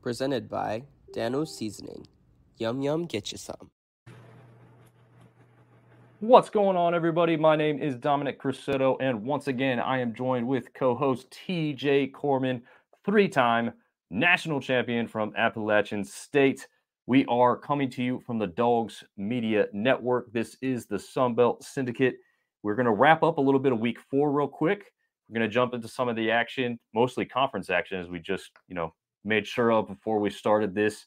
presented by Dano's Seasoning. Yum yum, get you some. What's going on, everybody? My name is Dominick TJ, and once again, I am joined with co-host TJ Corman, three-time national champion from Appalachian State. We are coming to you from the Dogs Media Network. This is the Sunbelt Syndicate. We're going to wrap up a little bit of week 4 real quick. We're going to jump into some of the action, mostly conference action, as we just, made sure of before we started this.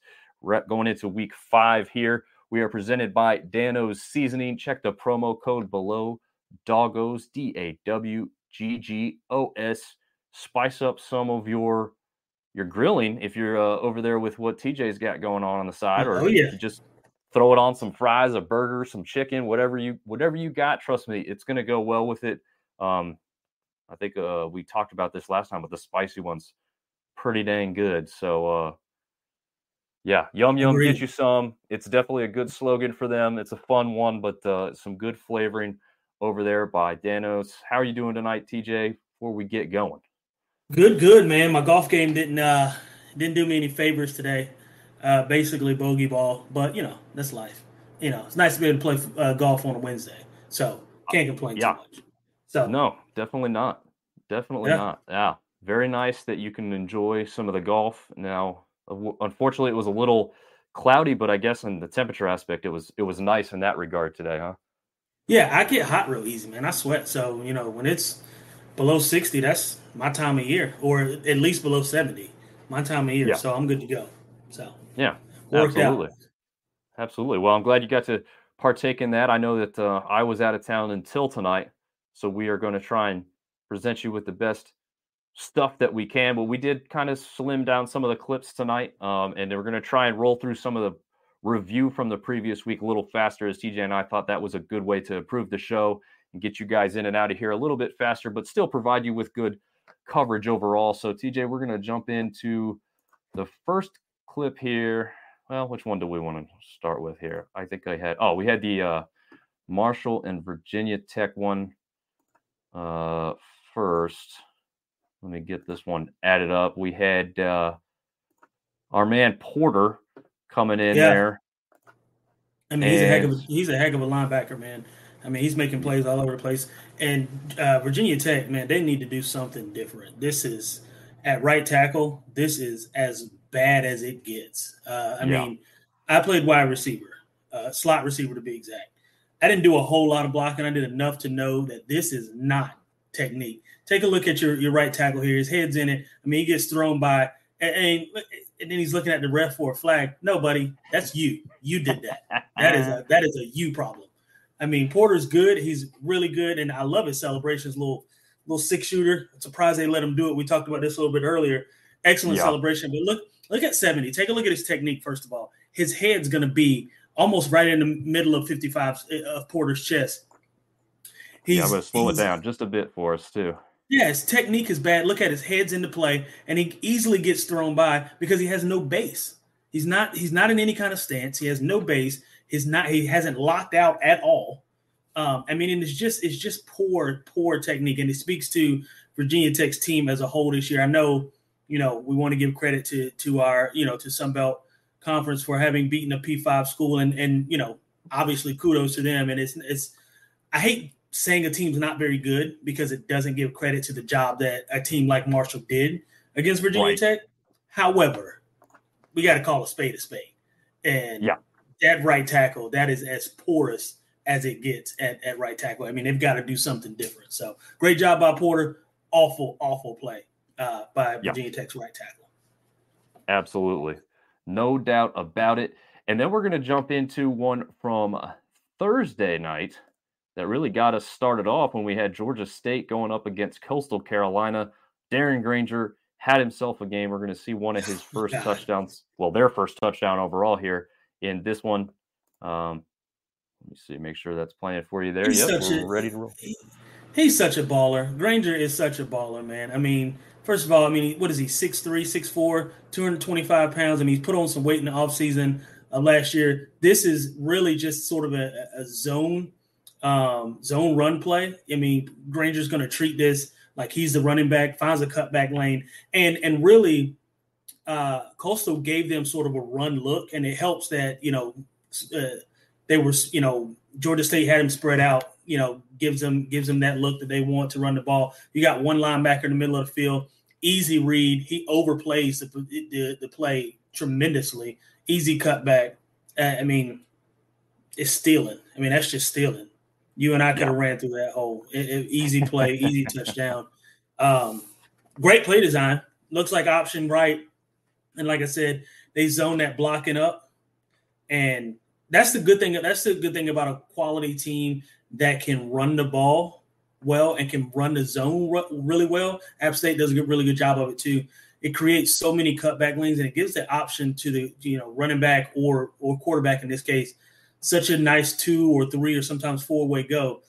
Going into week 5 here. We are presented by Dano's Seasoning. Check the promo code below, Doggos, DAWGGOS. Spice up some of your grilling if you're over there with what TJ's got going on the side, or you just throw it on some fries, a burger, some chicken, whatever you got. Trust me, it's going to go well with it. I think we talked about this last time, but the spicy one's pretty dang good. So, yeah, yum, get you some. It's definitely a good slogan for them. It's a fun one, but some good flavoring over there by Dano's. How are you doing tonight, TJ, before we get going? Good, man. My golf game didn't do me any favors today. Basically bogey ball, but, that's life. It's nice to be able to play golf on a Wednesday, so can't complain too much. So no, definitely not. Not. Yeah, very nice that you can enjoy some of the golf now. Unfortunately, it was a little cloudy, but I guess in the temperature aspect, it was nice in that regard today, huh? Yeah, I get hot real easy, man. I sweat. So, when it's below 60, that's my time of year, or at least below 70, my time of year. Yeah. So I'm good to go. So yeah, absolutely. Well, I'm glad you got to partake in that. I know that I was out of town until tonight, so we are going to try and present you with the best stuff that we can, but we did kind of slim down some of the clips tonight, and we're going to try and roll through some of the review from the previous week a little faster, as TJ and I thought that was a good way to improve the show and get you guys in and out of here a little bit faster, but still provide you with good coverage overall. So TJ, we're going to jump into the first clip here. Well, which one do we want to start with here? I think we had the Marshall and Virginia Tech one first. Let me get this one added up. We had our man Porter coming in there. I mean, he's a heck of a linebacker, man. I mean, he's making plays all over the place. And Virginia Tech, man, they need to do something different. This is at right tackle. This is as bad as it gets. I mean, I played wide receiver, slot receiver to be exact. I didn't do a whole lot of blocking. I did enough to know that this is not technique. Take a look at your right tackle here. His head's in it. I mean, he gets thrown by, and then he's looking at the ref for a flag. No, buddy, that's you. You did that. That is a you problem. I mean, Porter's good. He's really good, and I love his celebrations. Little 6-shooter. I'm surprised they let him do it. We talked about this a little bit earlier. Excellent celebration. But look at 70. Take a look at his technique first of all. His head's going to be almost right in the middle of 55 of Porter's chest. I'm going to slow it down just a bit for us too. Yeah, his technique is bad. Look at his head's into play, and he easily gets thrown by because he has no base. He's not in any kind of stance. He has no base. He hasn't locked out at all. I mean, and it's just poor technique, and it speaks to Virginia Tech's team as a whole this year. I know, we want to give credit to our, to Sunbelt Conference for having beaten a P5 school, and obviously kudos to them. And it's I hate saying a team's not very good because it doesn't give credit to the job that a team like Marshall did against Virginia Tech. However, we got to call a spade. And that right tackle, that is as porous as it gets at right tackle. I mean, they've got to do something different. So great job by Porter. Awful play by Virginia Tech's right tackle. Absolutely. No doubt about it. And then we're going to jump into one from Thursday night that really got us started off when we had Georgia State going up against Coastal Carolina. Darren Granger had himself a game. We're going to see one of his first touchdowns. Well, their first touchdown overall here in this one. Let me see, make sure that's playing for you there. We're ready to roll. He's such a baller. Granger is such a baller, man. I mean, first of all, what is he, 6'3", 6'4", 225 pounds? I mean, he's put on some weight in the offseason last year. This is really just sort of a zone run play. I mean, Granger's going to treat this like he's the running back, finds a cutback lane, and really Coastal gave them sort of a run look, and it helps that, they were, Georgia State had them spread out, gives them that look that they want to run the ball. You got one linebacker in the middle of the field, easy read. He overplays the play tremendously. Easy cutback. It's stealing. That's just stealing. You and I could have ran through that hole. Easy play, easy touchdown. Great play design. Looks like option right. And like I said, they zone that blocking up. And that's the good thing. That's the good thing about a quality team that can run the ball well and can run the zone really well. App State does a really good job of it too. It creates so many cutback lanes, and it gives the option to the running back or quarterback in this case such a nice 2 or 3 or sometimes 4-way go.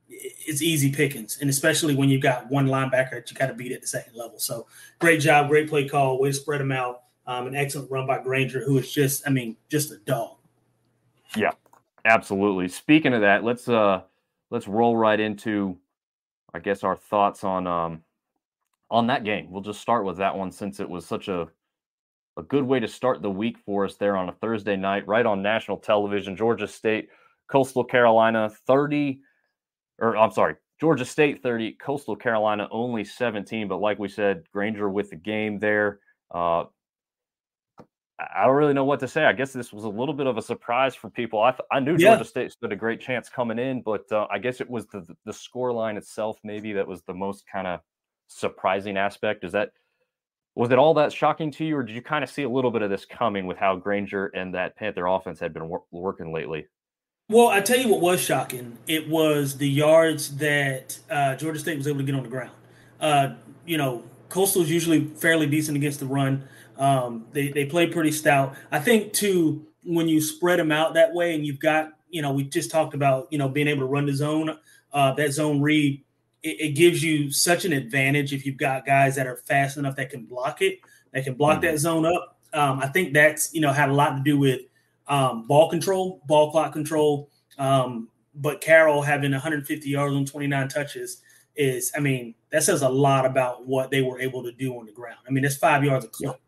It's easy pickings, and especially when you've got one linebacker that you got to beat at the second level. So great job, great play call, way to spread them out. An excellent run by Granger, who is just a dog. Yeah, absolutely. Speaking of that, let's roll right into, I guess, our thoughts on that game. We'll just start with that one since it was such a good way to start the week for us there on a Thursday night, right on national television. Georgia State, Coastal Carolina 30, Georgia State 30, Coastal Carolina only 17. But like we said, Granger with the game there. I don't really know what to say. I guess this was a little bit of a surprise for people. I knew Georgia State stood a great chance coming in, but I guess it was the score line itself maybe that was the most kind of surprising aspect. Was it all that shocking to you, or did you kind of see a little bit of this coming with how Granger and that Panther offense had been working lately? Well, I tell you what was shocking. It was the yards that Georgia State was able to get on the ground. Coastal is usually fairly decent against the run. They play pretty stout. I think, too, when you spread them out that way and you've got, we just talked about, being able to run the zone, that zone read, it gives you such an advantage if you've got guys that are fast enough that can block it, that can block that zone up. I think that's, had a lot to do with ball control, ball clock control. But Carroll having 150 yards on 29 touches that says a lot about what they were able to do on the ground. That's 5 yards a clip,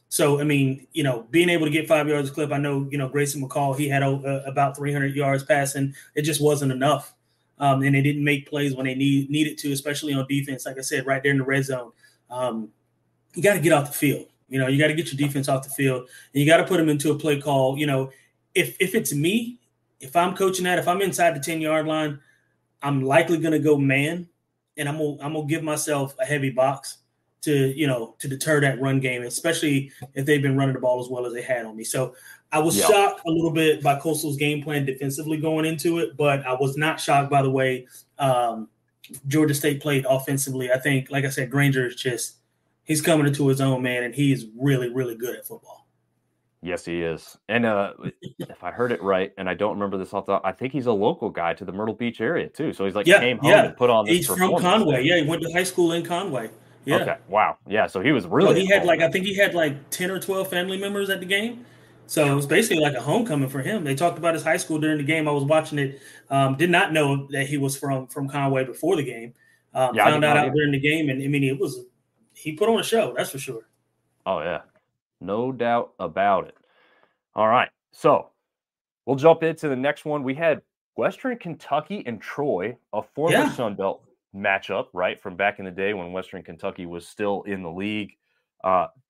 So, being able to get 5 yards a clip, I know, Grayson McCall, he had about 300 yards passing. It just wasn't enough. And they didn't make plays when they needed to, especially on defense. Like I said, right there in the red zone, you got to get off the field. You got to get your defense off the field, and you got to put them into a play call. If it's me, if I'm coaching that, if I'm inside the 10-yard line, I'm likely going to go man, and I'm gonna give myself a heavy box to deter that run game, especially if they've been running the ball as well as they had on me. So I was shocked a little bit by Coastal's game plan defensively going into it, but I was not shocked by the way Georgia State played offensively. I think, like I said, Granger is he's coming into his own, man, and he is really, really good at football. Yes, he is. And if I heard it right, and I don't remember this off the top, I think he's a local guy to the Myrtle Beach area too. So he's came home and put on this He's from Conway. Yeah, he went to high school in Conway. Yeah. Okay. Wow. Yeah. So he was really. He had I think he had 10 or 12 family members at the game. So it was basically like a homecoming for him. They talked about his high school during the game. I was watching it. Did not know that he was from Conway before the game. Found out during the game, and he put on a show. That's for sure. Oh yeah. No doubt about it. All right. So we'll jump into the next one. We had Western Kentucky and Troy, a former Sun Belt matchup, right, from back in the day when Western Kentucky was still in the league.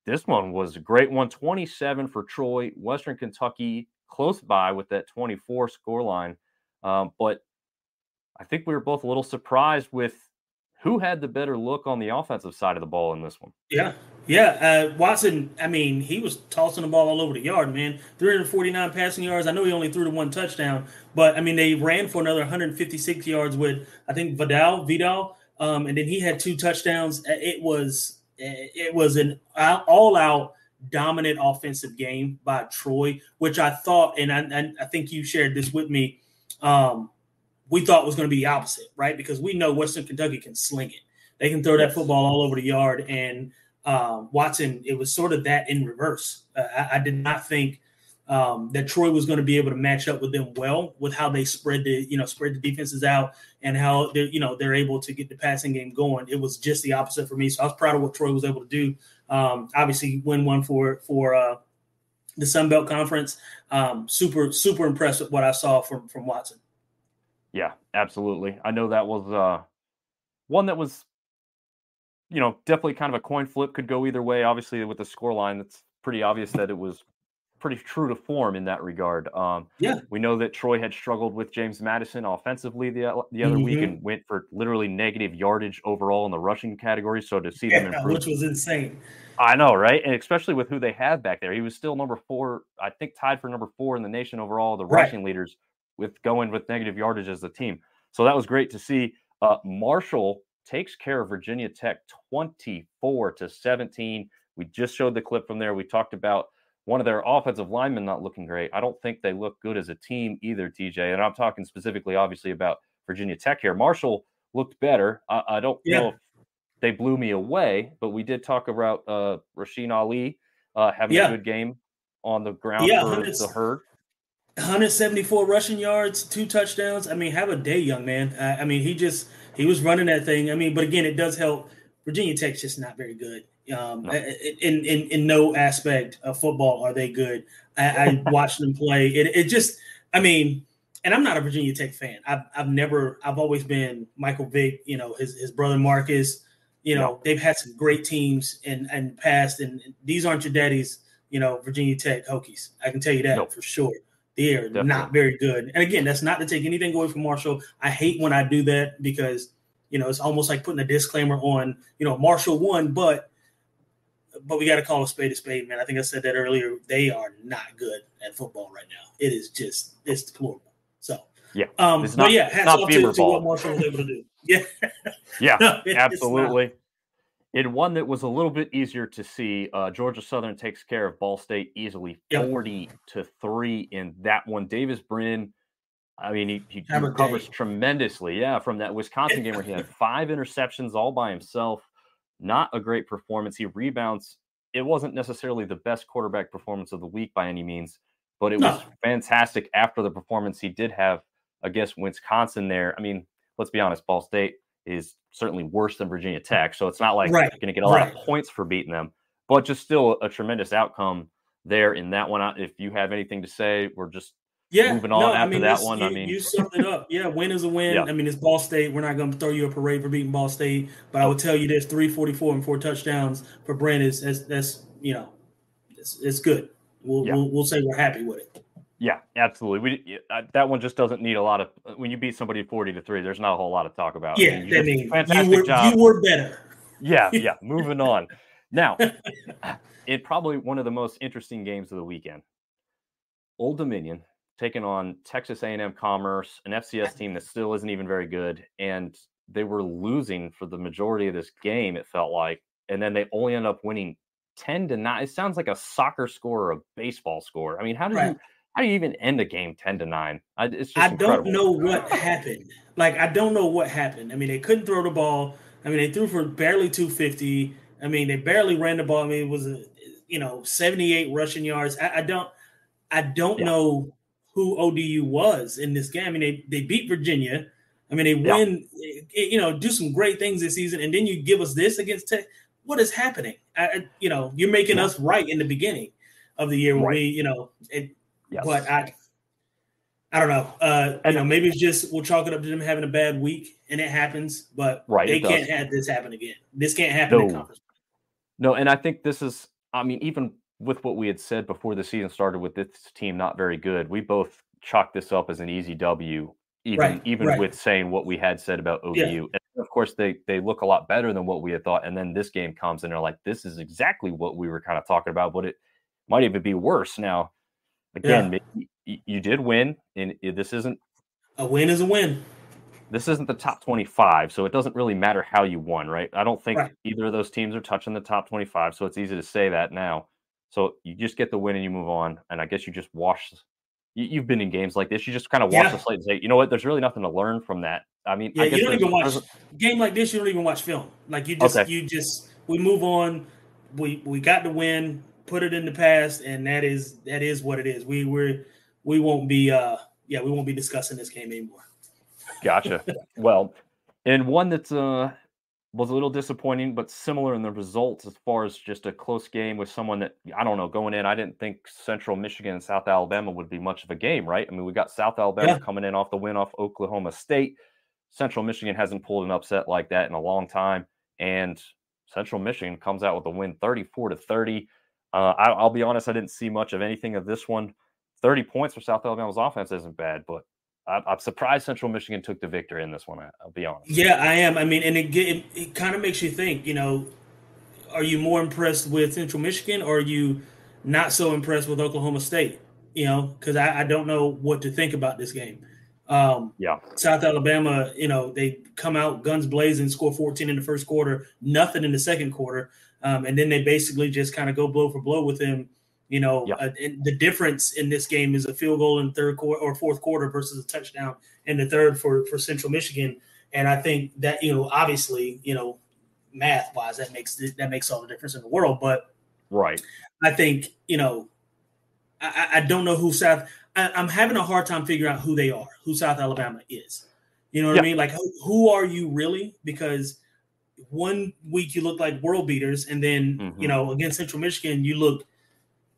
This one was a great one, 27 for Troy. Western Kentucky close by with that 24 scoreline. But I think we were both a little surprised with who had the better look on the offensive side of the ball in this one. Yeah. Watson, he was tossing the ball all over the yard, man. 349 passing yards. I know he only threw the one touchdown, but, they ran for another 156 yards with, I think, Vidal. And then he had 2 touchdowns. It was an all-out dominant offensive game by Troy, which I thought, and I think you shared this with me, we thought was going to be opposite, right? Because we know Western Kentucky can sling it. They can throw that football all over the yard. And Watson, it was sort of that in reverse. I did not think that Troy was going to be able to match up with them well with how they spread the defenses out and how they're able to get the passing game going. It was just the opposite for me. So I was proud of what Troy was able to do. Obviously, win one for the Sun Belt Conference. Super impressed with what I saw from Watson. Yeah, absolutely. I know that was one that was, definitely kind of a coin flip, could go either way. Obviously, with the scoreline, it's pretty obvious that it was pretty true to form in that regard. We know that Troy had struggled with James Madison offensively the other week and went for literally negative yardage overall in the rushing category. So to see them improve, which was insane. I know, right? And especially with who they have back there. He was still number 4, I think tied for number 4 in the nation overall, the rushing leaders, with going with negative yardage as a team. So that was great to see. Marshall takes care of Virginia Tech 24-17. We just showed the clip from there. We talked about one of their offensive linemen not looking great. I don't think they look good as a team either, TJ. And I'm talking specifically, obviously, about Virginia Tech here. Marshall looked better. I don't know if they blew me away, but we did talk about Rasheen Ali having a good game on the ground for the Herd. 174 rushing yards, 2 touchdowns. I mean, have a day, young man. I mean, he was running that thing. I mean, but again, it does help. Virginia Tech's just not very good. In no aspect of football are they good. I watched them play. It just, I mean, and I'm not a Virginia Tech fan. I've always been Michael Vick, his brother Marcus. They've had some great teams in the past, and these aren't your daddy's, Virginia Tech Hokies. I can tell you that for sure. They are not very good. And again, that's not to take anything away from Marshall. I hate when I do that because, it's almost like putting a disclaimer on, Marshall won, but we got to call a spade, man. I think I said that earlier. They are not good at football right now. It is just, it's deplorable. So, hats off to what Marshall was able to do. Yeah, absolutely. In one that was a little bit easier to see, Georgia Southern takes care of Ball State easily, 40-3 in that one. Davis Brin, I mean, he recovers tremendously, from that Wisconsin game where he had 5 interceptions all by himself. Not a great performance. He rebounds. It wasn't necessarily the best quarterback performance of the week by any means, but it was fantastic after the performance he did have against Wisconsin there. I mean, let's be honest, Ball State is certainly worse than Virginia Tech, so it's not like you're going to get a lot of points for beating them, but just still a tremendous outcome there in that one. If you have anything to say, we're just moving on after that one. You summed it up. Win is a win. I mean, it's Ball State. We're not going to throw you a parade for beating Ball State, but I will tell you this: 344 and 4 touchdowns for Brent that's it's good. We'll say we're happy with it. Yeah, absolutely. That one just doesn't need a lot of. When you beat somebody 40-3, there's not a whole lot to talk about. Fantastic job. You were better. Yeah. Moving on. Now, it probably one of the most interesting games of the weekend. Old Dominion taking on Texas A&M Commerce, an FCS team that still isn't even very good, and they were losing for the majority of this game. It felt like, and then they only end up winning 10-9. It sounds like a soccer score or a baseball score. I mean, how do you even end a game 10-9? It's just incredible. Don't know what happened. I don't know what happened. I mean, they couldn't throw the ball. I mean, they threw for barely 250. I mean, they barely ran the ball. I mean, it was 78 rushing yards. I don't know who ODU was in this game. I mean, they beat Virginia. I mean, they win, do some great things this season, and then you give us this against Tech. What is happening? You're making us right in the beginning of the year when but I don't know. Maybe it's just we'll chalk it up to them having a bad week, and it happens. But they can't have this happen again. This can't happen in conference. No, and I think this is. I mean, even with what we had said before the season started, with this team not very good, we both chalked this up as an easy W. Even with saying what we had said about ODU. Yeah. And of course, they look a lot better than what we had thought. And then this game comes, and they're like, this is exactly what we were kind of talking about, but it might even be worse now. Again, maybe you did win, and this isn't a win is a win. This isn't the top 25, so it doesn't really matter how you won, right? I don't think either of those teams are touching the top 25, so it's easy to say that now. So you just get the win and you move on, and I guess you just wash. You've been in games like this. You just kind of wash the slate and say, you know what? There's really nothing to learn from that. I mean, I guess you don't even watch a game like this. You don't even watch film. Like we move on. We got the win. put it in the past, and that is what it is. We won't be we won't be discussing this game anymore. Gotcha. Well, and one that's was a little disappointing, but similar in the results as far as just a close game with someone that, I don't know, going in, I didn't think Central Michigan and South Alabama would be much of a game, right? I mean, we got South Alabama coming in off the win off Oklahoma State. Central Michigan hasn't pulled an upset like that in a long time, and Central Michigan comes out with a win 34-30. I'll be honest, I didn't see much of anything of this one. 30 points for South Alabama's offense isn't bad, but I'm surprised Central Michigan took the victory in this one. I'll be honest. Yeah, I am. I mean, and it kind of makes you think, are you more impressed with Central Michigan, or are you not so impressed with Oklahoma State? Because I don't know what to think about this game. South Alabama, they come out guns blazing, score 14 in the first quarter, nothing in the second quarter. And then they basically just kind of go blow for blow with them. The difference in this game is a field goal in third quarter or fourth quarter versus a touchdown in the third for Central Michigan. And I think that, obviously, math wise, that makes all the difference in the world. But right, I think, I don't know who I'm having a hard time figuring out who they are, who South Alabama is. You know what I mean? Like, who are you really? Because one week you look like world beaters, and then, against Central Michigan, you look,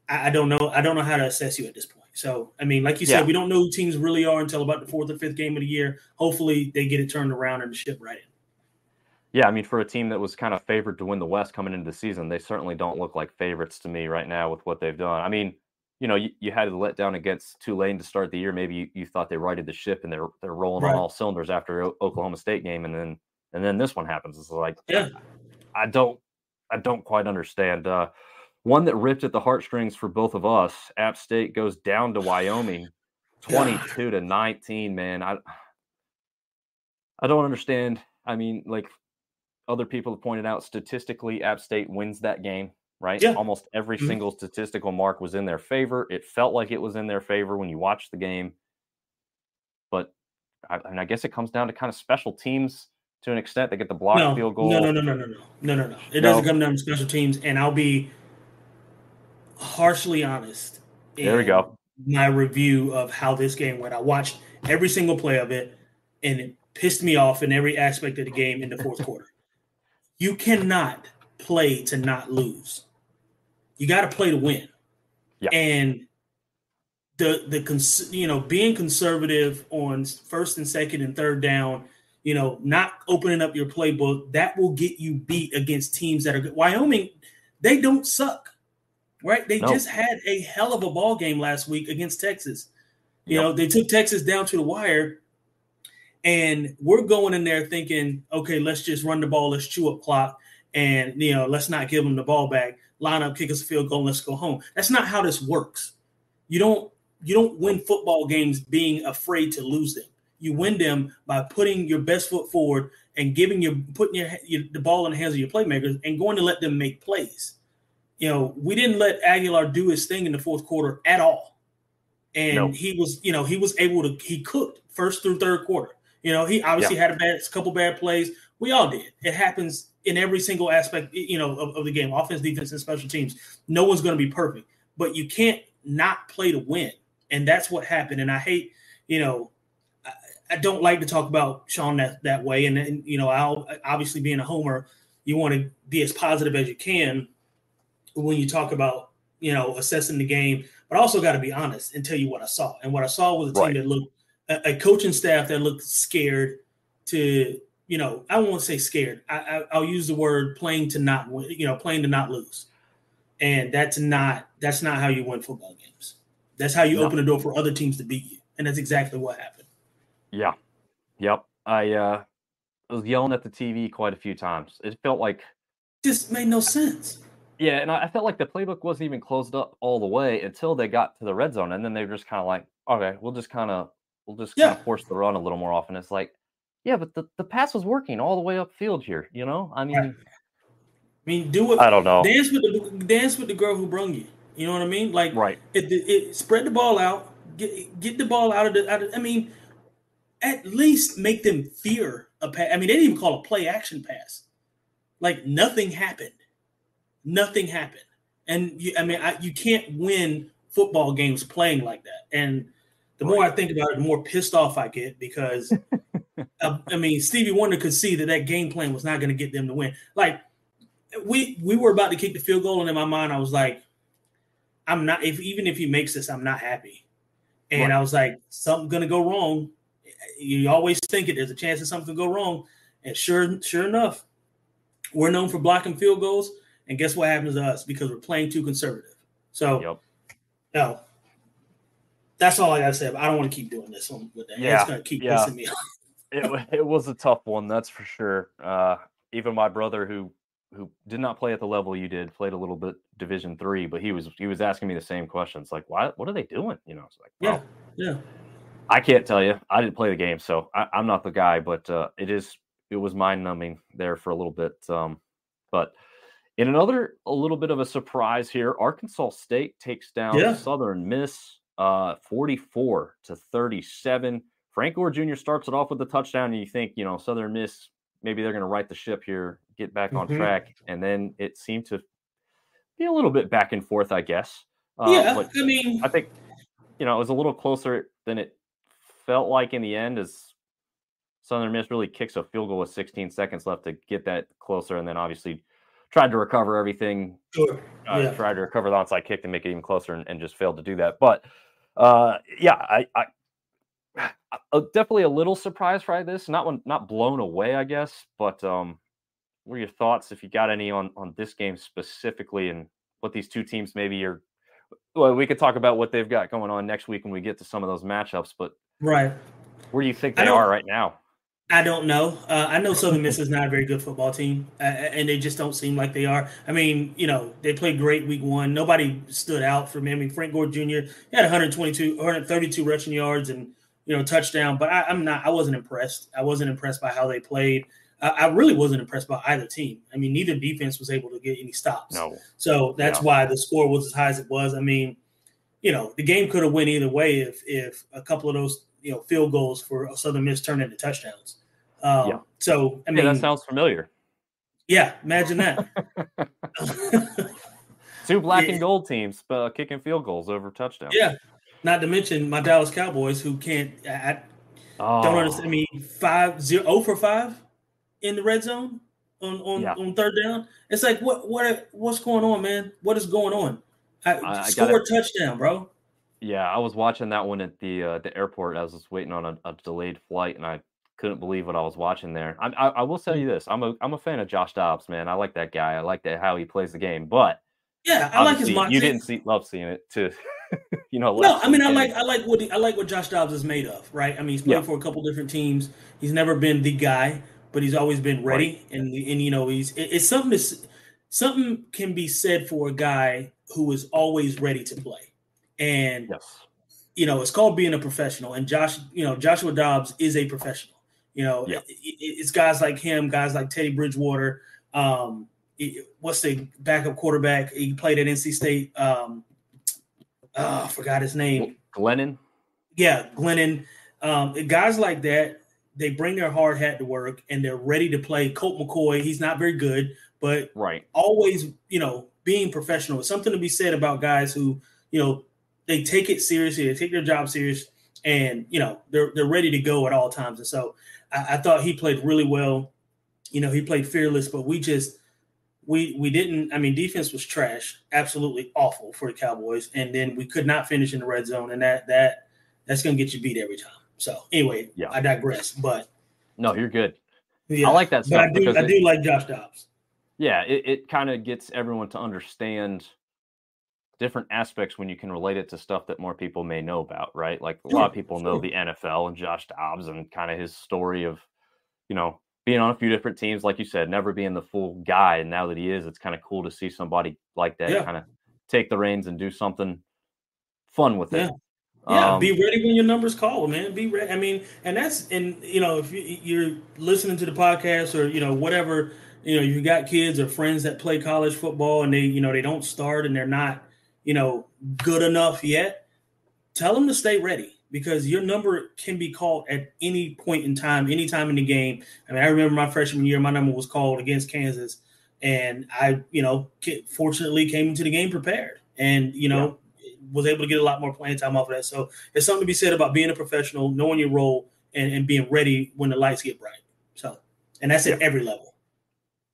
I don't know. I don't know how to assess you at this point. So, I mean, like you said, we don't know who teams really are until about the fourth or fifth game of the year. Hopefully they get it turned around and the ship right in. Yeah, I mean, for a team that was kind of favored to win the West coming into the season, they certainly don't look like favorites to me right now with what they've done. I mean, you had to let down against Tulane to start the year. Maybe you thought they righted the ship and they're rolling on all cylinders after Oklahoma State game, and then this one happens. It's like, I don't quite understand. One that ripped at the heartstrings for both of us. App State goes down to Wyoming, 22-19. Man, I don't understand. I mean, like other people have pointed out, statistically, App State wins that game. Right? Yeah. Almost every single statistical mark was in their favor. It felt like it was in their favor when you watched the game. But I guess it comes down to kind of special teams to an extent. They get the blocked field goal. No. It doesn't come down to special teams. And I'll be harshly honest. There we go. My review of how this game went. I watched every single play of it, and it pissed me off in every aspect of the game in the fourth quarter. You cannot play to not lose. You got to play to win. Yeah. And being conservative on first and second and third down, not opening up your playbook, that will get you beat against teams that are good. Wyoming, they don't suck, right? They just had a hell of a ball game last week against Texas. They took Texas down to the wire, and we're going in there thinking, okay, let's just run the ball, let's chew up clock, and let's not give them the ball back. Line up, kick us a field goal, let's go home. That's not how this works. You don't win football games being afraid to lose them. You win them by putting your best foot forward and putting the ball in the hands of your playmakers and going to let them make plays. We didn't let Aguilar do his thing in the fourth quarter at all. And he was able to, he cooked first through third quarter. He obviously had a couple bad plays. We all did. It happens in every single aspect, of the game, offense, defense, and special teams. No one's going to be perfect, but you can't not play to win. And that's what happened. And I hate, I don't like to talk about Sean that way. And I'll obviously, being a homer, you want to be as positive as you can when you talk about, assessing the game, but I also got to be honest and tell you what I saw. And what I saw was a team that looked, a coaching staff that looked scared to, I don't want to say scared. I'll use the word playing to not win, playing to not lose. And that's not how you win football games. That's how you open the door for other teams to beat you. And that's exactly what happened. Yeah. Yep. I was yelling at the TV quite a few times. It felt like just made no sense. Yeah, and I felt like the playbook wasn't even closed up all the way until they got to the red zone. And then they were just kind of like, okay, we'll just kind of force the run a little more often. It's like, yeah, but the pass was working all the way upfield here, I mean, do it. I don't know. Dance with the girl who brung you. You know what I mean? Like, it spread the ball out, get the ball out of the. I mean, at least make them fear a pass. I mean, they didn't even call a play action pass. Like nothing happened. And you can't win football games playing like that. And the more I think about it, the more pissed off I get because, Stevie Wonder could see that game plan was not going to get them to win. Like, we were about to kick the field goal, and in my mind, I was like, I'm not. Even if he makes this, I'm not happy. And I was like, something's going to go wrong. You always think it. There's a chance that something will go wrong. And sure enough, we're known for blocking field goals. And guess what happens to us? Because we're playing too conservative. So, no, that's all I got to say. I don't want to keep doing this one with that. Yeah, it's going to keep pissing me off. It was a tough one, that's for sure. Even my brother, who did not play at the level you did, played a little bit Division III, but he was asking me the same questions, like, what are they doing? It's like, well, yeah. I can't tell you. I didn't play the game, so I'm not the guy. But it was mind numbing there for a little bit. But in a little bit of a surprise here, Arkansas State takes down Southern Miss 44-37. Frank Gore Jr. starts it off with a touchdown, and you think, Southern Miss, maybe they're going to right the ship here, get back on track. And then it seemed to be a little bit back and forth, I guess. But I think, it was a little closer than it felt like in the end, as Southern Miss really kicks a field goal with 16 seconds left to get that closer, and then obviously tried to recover everything. Sure. Tried to recover the onside kick to make it even closer, and just failed to do that. But I definitely a little surprised by this. Not blown away, I guess. But what are your thoughts, if you got any, on this game specifically, and what these two teams maybe are? Well, we could talk about what they've got going on next week when we get to some of those matchups. But where do you think they are right now? I don't know. I know Southern Miss is not a very good football team, and they just don't seem like they are. They played great week one. Nobody stood out for me. Frank Gore Jr. He had 132 rushing yards and touchdown. But I wasn't impressed. I wasn't impressed by how they played. I really wasn't impressed by either team. Neither defense was able to get any stops. No. So that's why the score was as high as it was. The game could have went either way if a couple of those field goals for Southern Miss turned into touchdowns. So that sounds familiar. Yeah, imagine that. Two black and gold teams kicking field goals over touchdowns. Yeah, not to mention my Dallas Cowboys, who can't. I don't understand. 0 for 5 in the red zone on third down. It's like what's going on, man? What is going on? Score a touchdown, bro. Yeah, I was watching that one at the airport. I was waiting on a delayed flight, and I couldn't believe what I was watching there. I will tell you this: I'm a fan of Josh Dobbs, man. I like that guy. I like how he plays the game. But I like his mindset. You didn't love seeing it too. No, I like what Josh Dobbs is made of, right? He's played for a couple different teams. He's never been the guy, but he's always been ready, and it's something can be said for a guy who is always ready to play, and it's called being a professional. And Joshua Dobbs is a professional. It's guys like him, guys like Teddy Bridgewater. What's the backup quarterback? He played at NC State. I forgot his name. Glennon. Yeah, Glennon. Guys like that, they bring their hard hat to work and they're ready to play. Colt McCoy, he's not very good, but always, being professional. It's something to be said about guys who, they take it seriously, they take their job serious, and they're ready to go at all times. And so I thought he played really well. He played fearless, but we didn't. Defense was trash, absolutely awful for the Cowboys, and then we could not finish in the red zone, and that's going to get you beat every time. So anyway, I digress. But no, you're good. Yeah, I like that stuff. But I do like Josh Dobbs. Yeah, it kind of gets everyone to understand different aspects when you can relate it to stuff that more people may know about, right? Like a lot of people know the NFL and Josh Dobbs and kind of his story of, being on a few different teams, like you said, never being the full guy. And now that he is, it's kind of cool to see somebody like that kind of take the reins and do something fun with it. Yeah, be ready when your number's called, man. Be ready. If you're listening to the podcast or, whatever, you got kids or friends that play college football and they don't start and they're not, good enough yet, tell them to stay ready. Because your number can be called at any point in time, any time in the game. I remember my freshman year, my number was called against Kansas And I, fortunately came into the game prepared and, was able to get a lot more playing time off of that. So there's something to be said about being a professional, knowing your role, and being ready when the lights get bright. So, and that's at every level.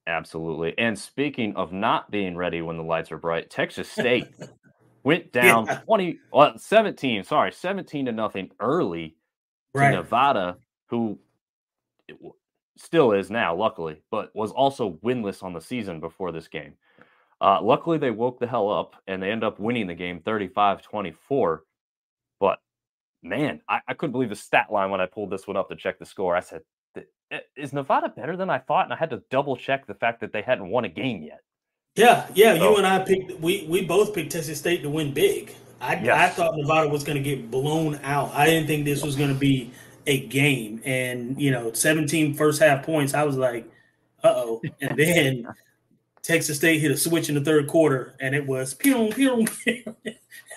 Absolutely. And speaking of not being ready when the lights are bright, Texas State went down 17 to nothing early to Nevada, who still is now, luckily, but was also winless on the season before this game. Luckily, they woke the hell up, and they end up winning the game 35-24. But, man, I couldn't believe the stat line when I pulled this one up to check the score. I said, is Nevada better than I thought? And I had to double-check the fact that they hadn't won a game yet. Yeah. So, you and I we both picked Texas State to win big. I thought Nevada was going to get blown out. I didn't think this was going to be a game. And, 17 first half points, I was like, uh-oh. And then Texas State hit a switch in the third quarter, and it was pew, pew, pew.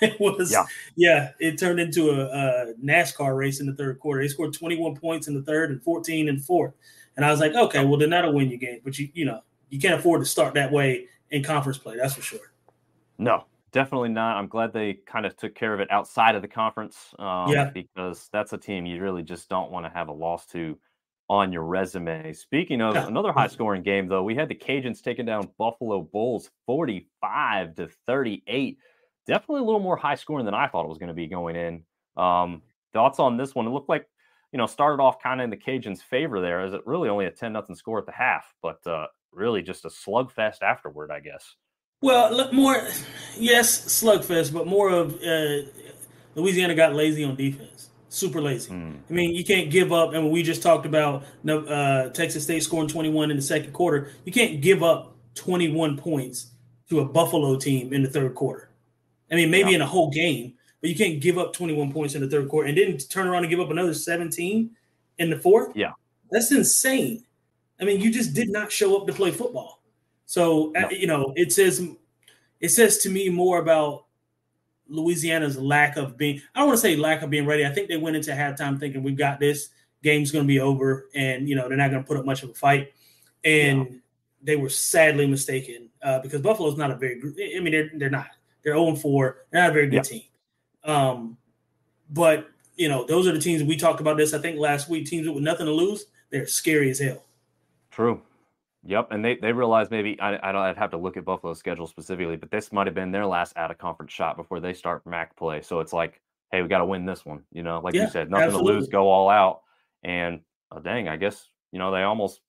It was, it turned into a NASCAR race in the third quarter. They scored 21 points in the third and 14 in the fourth. And I was like, okay, well, then that'll win your game. But, you can't afford to start that way in conference play, that's for sure. No, definitely not. I'm glad they kind of took care of it outside of the conference because that's a team you really just don't want to have a loss to on your resume. Speaking of another high-scoring game, though, we had the Cajuns taking down Buffalo Bulls 45-38. Definitely a little more high-scoring than I thought it was going to be going in. Thoughts on this one? It looked like, started off kind of in the Cajuns' favor there, as it really only a 10-0 score at the half, but really just a slugfest afterward, I guess. Well, slugfest, but more of Louisiana got lazy on defense. Super lazy. I mean, you can't give up. And we just talked about Texas State scoring 21 in the second quarter. You can't give up 21 points to a Buffalo team in the third quarter. I mean, maybe in a whole game, but you can't give up 21 points in the third quarter and then turn around and give up another 17 in the fourth. Yeah. That's insane. I mean, you just did not show up to play football. So, it says to me more about Louisiana's lack of being – I don't want to say lack of being ready. I think they went into halftime thinking we've got this. Game's going to be over, and, they're not going to put up much of a fight. And they were sadly mistaken because Buffalo's not a very – I mean, they're not. They're 0-4. They're not a very good team. But, those are the teams – we talked about this, I think, last week. Teams with nothing to lose, they're scary as hell. True. Yep, and they realized maybe I'd have to look at Buffalo's schedule specifically, but this might have been their last out-of-conference shot before they start MAC play. So it's like, hey, we got to win this one. Like you said, nothing to lose, go all out. And dang, I guess they almost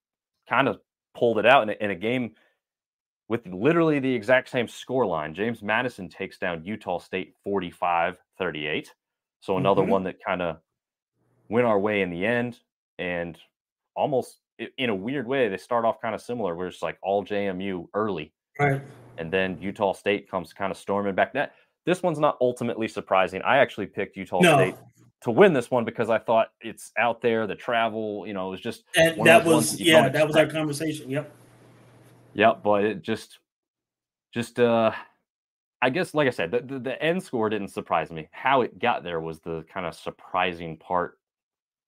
kind of pulled it out in a game with literally the exact same score line. James Madison takes down Utah State 45-38. So another one that kind of went our way in the end, and almost in a weird way, they start off kind of similar, where it's like all JMU early. Right. And then Utah State comes kind of storming back. This one's not ultimately surprising. I actually picked Utah State to win this one because I thought it's out there, the travel, it was just. And that was our conversation. Yep. But it just I guess, like I said, the end score didn't surprise me. How it got there was the kind of surprising part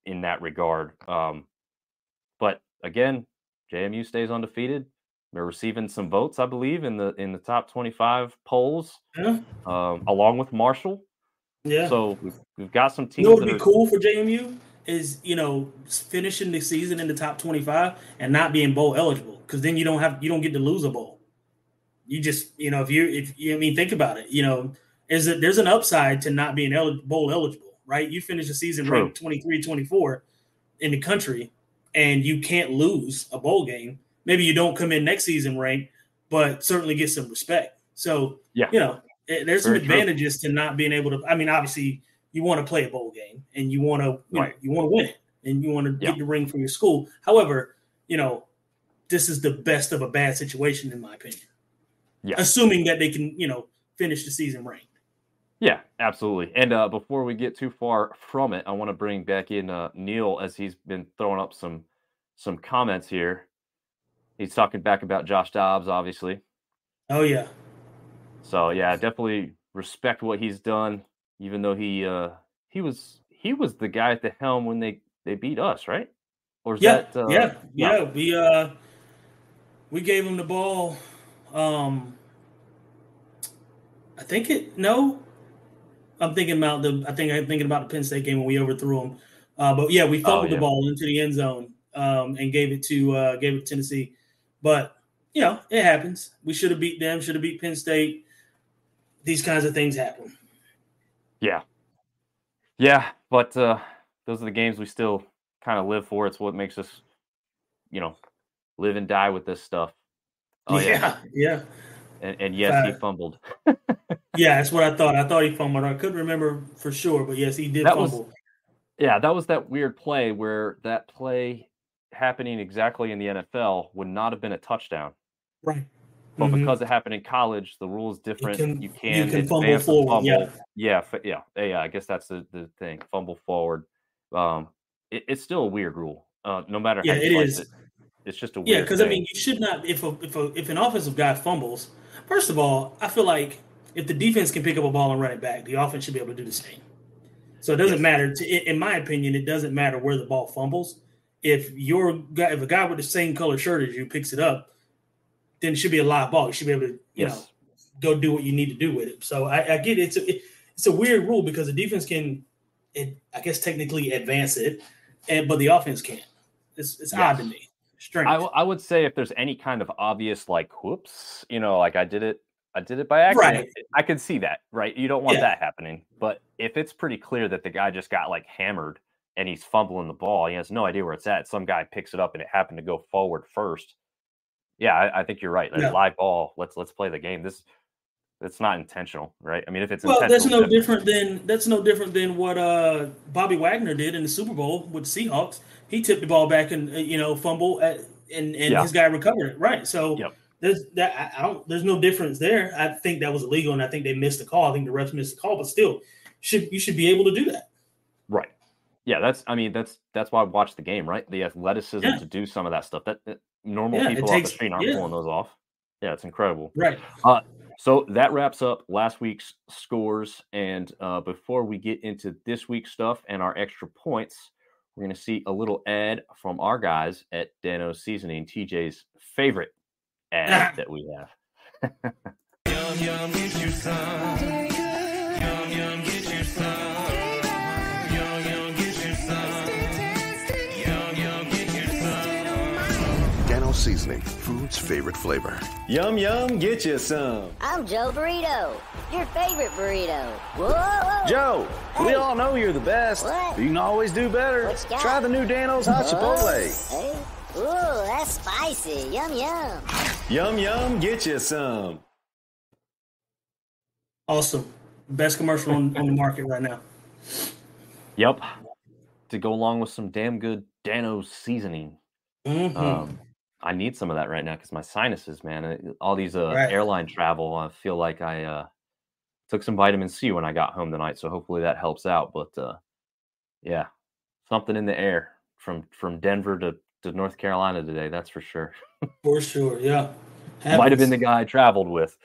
in that regard. But again, JMU stays undefeated. They're receiving some votes, I believe, in the top 25 polls, along with Marshall. Yeah. So we've got some teams. What would be cool for JMU is finishing the season in the top 25 and not being bowl eligible, because then you don't get to lose a bowl. You just think about it. There's an upside to not being bowl eligible, right? You finish the season ranked 23-24 in the country, and you can't lose a bowl game. Maybe you don't come in next season ranked, but certainly get some respect. So, there's some advantages to not being able to. I mean, obviously, you want to play a bowl game, and you want to win it, and you want to get the ring for your school. However, this is the best of a bad situation, in my opinion. Yeah. Assuming that they can, finish the season ranked. Yeah, absolutely. And before we get too far from it, I want to bring back in Neil, as he's been throwing up some comments here. He's talking back about Josh Dobbs, obviously. Oh, yeah. So, yeah, definitely respect what he's done, even though he was the guy at the helm when they beat us, right? Or is that We We gave them the ball. I think no. I'm thinking about I'm thinking about the Penn State game when we overthrew them. But yeah, we fumbled the ball into the end zone and gave it to Tennessee. But it happens. We should have beat them. Should have beat Penn State. These kinds of things happen. Yeah, but those are the games we still kind of live for. It's what makes us, live and die with this stuff. Oh yeah. And yes, he fumbled. Yeah, that's what I thought. I thought he fumbled. I couldn't remember for sure, but yes, he did fumble. That was that weird play where that play happening exactly in the NFL would not have been a touchdown. Right. But because it happened in college, the rule is different. You can fumble forward. Yeah. I guess that's the thing. Fumble forward. It's still a weird rule. No matter how you slice it. It's just a weird thing. Because I mean, you should not. If an offensive guy fumbles, first of all, I feel like if the defense can pick up a ball and run it back, the offense should be able to do the same. So it doesn't matter. In my opinion, it doesn't matter where the ball fumbles. If a guy with the same color shirt as you picks it up, then it should be a live ball. You should be able to, go do what you need to do with it. So I get it. It's a weird rule because the defense can, I guess, technically advance it, but the offense can't. It's odd to me. Strange. I would say if there's any kind of obvious, like, whoops, like I did it by accident. Right. I can see that, right? You don't want that happening. But if it's pretty clear that the guy just got like hammered and he's fumbling the ball, he has no idea where it's at. Some guy picks it up and it happened to go forward first. Yeah, I think you're right. Live ball. Let's play the game. It's not intentional, right? I mean, if it's intentional, that's no different than what Bobby Wagner did in the Super Bowl with the Seahawks. He tipped the ball back and fumble and his guy recovered it. Right. So there's no difference there. I think that was illegal and I think they missed the call. I think the refs missed the call, but still you should be able to do that. Right. Yeah, that's why I watched the game, right? The athleticism to do some of that stuff. That normal people off the street aren't pulling those off. Yeah, it's incredible. Right. So that wraps up last week's scores. And before we get into this week's stuff and our extra points, we're going to see a little ad from our guys at Dano's Seasoning, TJ's favorite ad that we have. Yum, yum, get you some. Yum, yum, get you some. Yum, yum, get you some. Yum, yum, get you some. Dano's Seasoning, food's favorite flavor. Yum, yum, get you some. I'm Joe Burrito, your favorite burrito. Whoa. Joe, we all know you're the best. What? But you can always do better. Try the new Dano's Hot Chipotle. Hey. Ooh, that's spicy. Yum, yum. Yum, yum, get you some. Awesome. Best commercial on the market right now. Yep. To go along with some damn good Dano's seasoning. Mm-hmm. I need some of that right now because my sinuses, man. All these airline travel, I feel like I took some vitamin C when I got home tonight, so hopefully that helps out. But yeah, something in the air from Denver to North Carolina today, that's for sure. For sure, yeah. Might have been the guy I traveled with.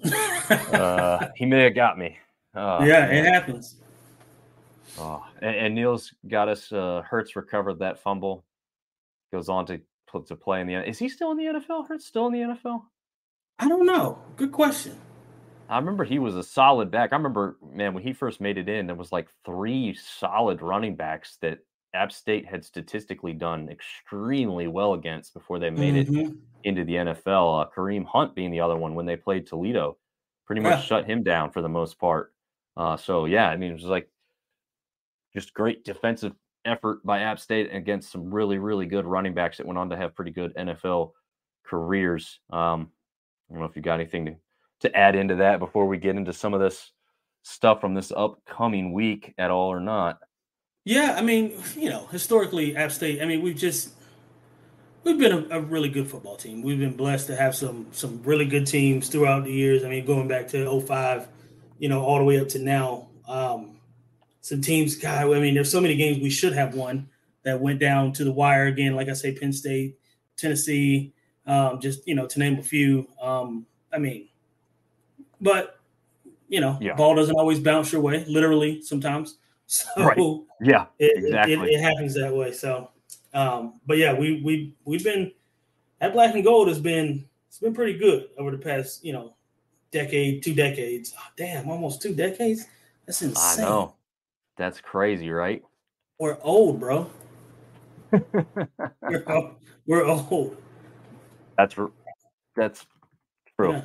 He may have got me. It happens. Oh, and Neil's got us. Hurts recovered that fumble. Goes on to play in the. Is he still in the NFL? Hurts still in the NFL? I don't know. Good question. I remember he was a solid back. I remember, man, when he first made it in, there was like 3 solid running backs that App State had statistically done extremely well against before they made it into the NFL. Kareem Hunt being the other one when they played Toledo, pretty much shut him down for the most part. So yeah, I mean, it was like just great defensive effort by App State against some really, really good running backs that went on to have pretty good NFL careers. I don't know if you got anything to add into that before we get into some of this stuff from this upcoming week at all or not. Yeah, I mean, historically, App State, I mean, we've been a really good football team. We've been blessed to have some really good teams throughout the years. I mean, going back to 2005, all the way up to now. Some teams, God, I mean, there's so many games we should have won that went down to the wire again. Like I say, Penn State, Tennessee, just, to name a few. I mean, but, ball doesn't always bounce your way, literally sometimes. So right. Exactly. It happens that way. So, but yeah, we've been, that black and gold it's been pretty good over the past, decade, 2 decades. Oh, damn, almost 2 decades. That's insane. I know. That's crazy, right? We're old, bro. We're old. That's true. Yeah.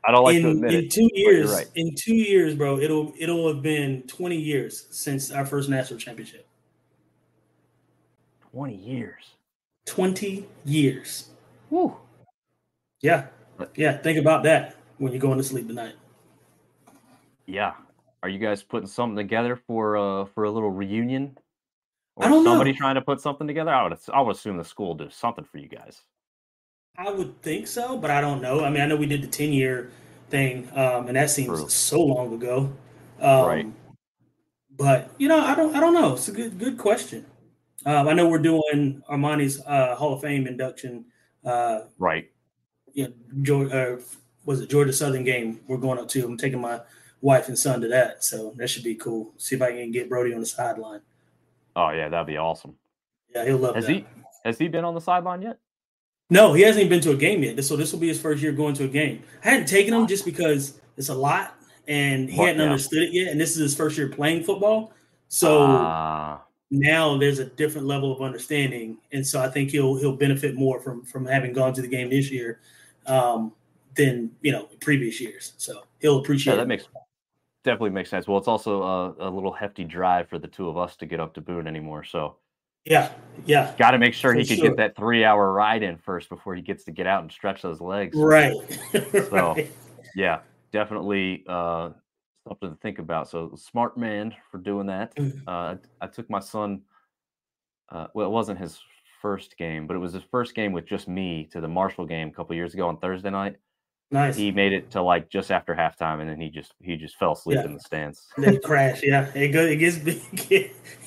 I don't like to admit in it. 2 years, Right. In 2 years, bro, it'll have been 20 years since our first national championship. 20 years. 20 years. Woo. Yeah. Yeah. Think about that when you're going to sleep tonight. Yeah. Are you guys putting something together for a little reunion? Or I don't somebody know. trying to put something together? I would assume the school will do something for you guys. I would think so, but I don't know. I mean, I know we did the 10-year thing, and that seems so long ago. Right. But I don't know. It's a good question. I know we're doing Armani's Hall of Fame induction. Right. Yeah, Georgia Southern game we're going up to. I'm taking my wife and son to that, so that should be cool. See if I can get Brody on the sideline. Oh yeah, that'd be awesome. Yeah, he'll love that. Has he been on the sideline yet? No, he hasn't even been to a game yet. So this will be his first year going to a game. I hadn't taken him just because it's a lot, and he hadn't understood it yet. And this is his first year playing football, so now there's a different level of understanding, and so I think he'll benefit more from having gone to the game this year than previous years. So he'll appreciate. Yeah, that definitely makes sense. Well, it's also a little hefty drive for the two of us to get up to Boone anymore. So yeah. Got to make sure he can get that 3-hour ride in first before he gets to get out and stretch those legs. Right. So yeah, definitely something to think about. So smart man for doing that. I took my son. Well, it wasn't his first game, but it was his first game with just me to the Marshall game a couple years ago on Thursday night. Nice. He made it to like just after halftime, and then he just fell asleep in the stands. They crash. Yeah, it gets big.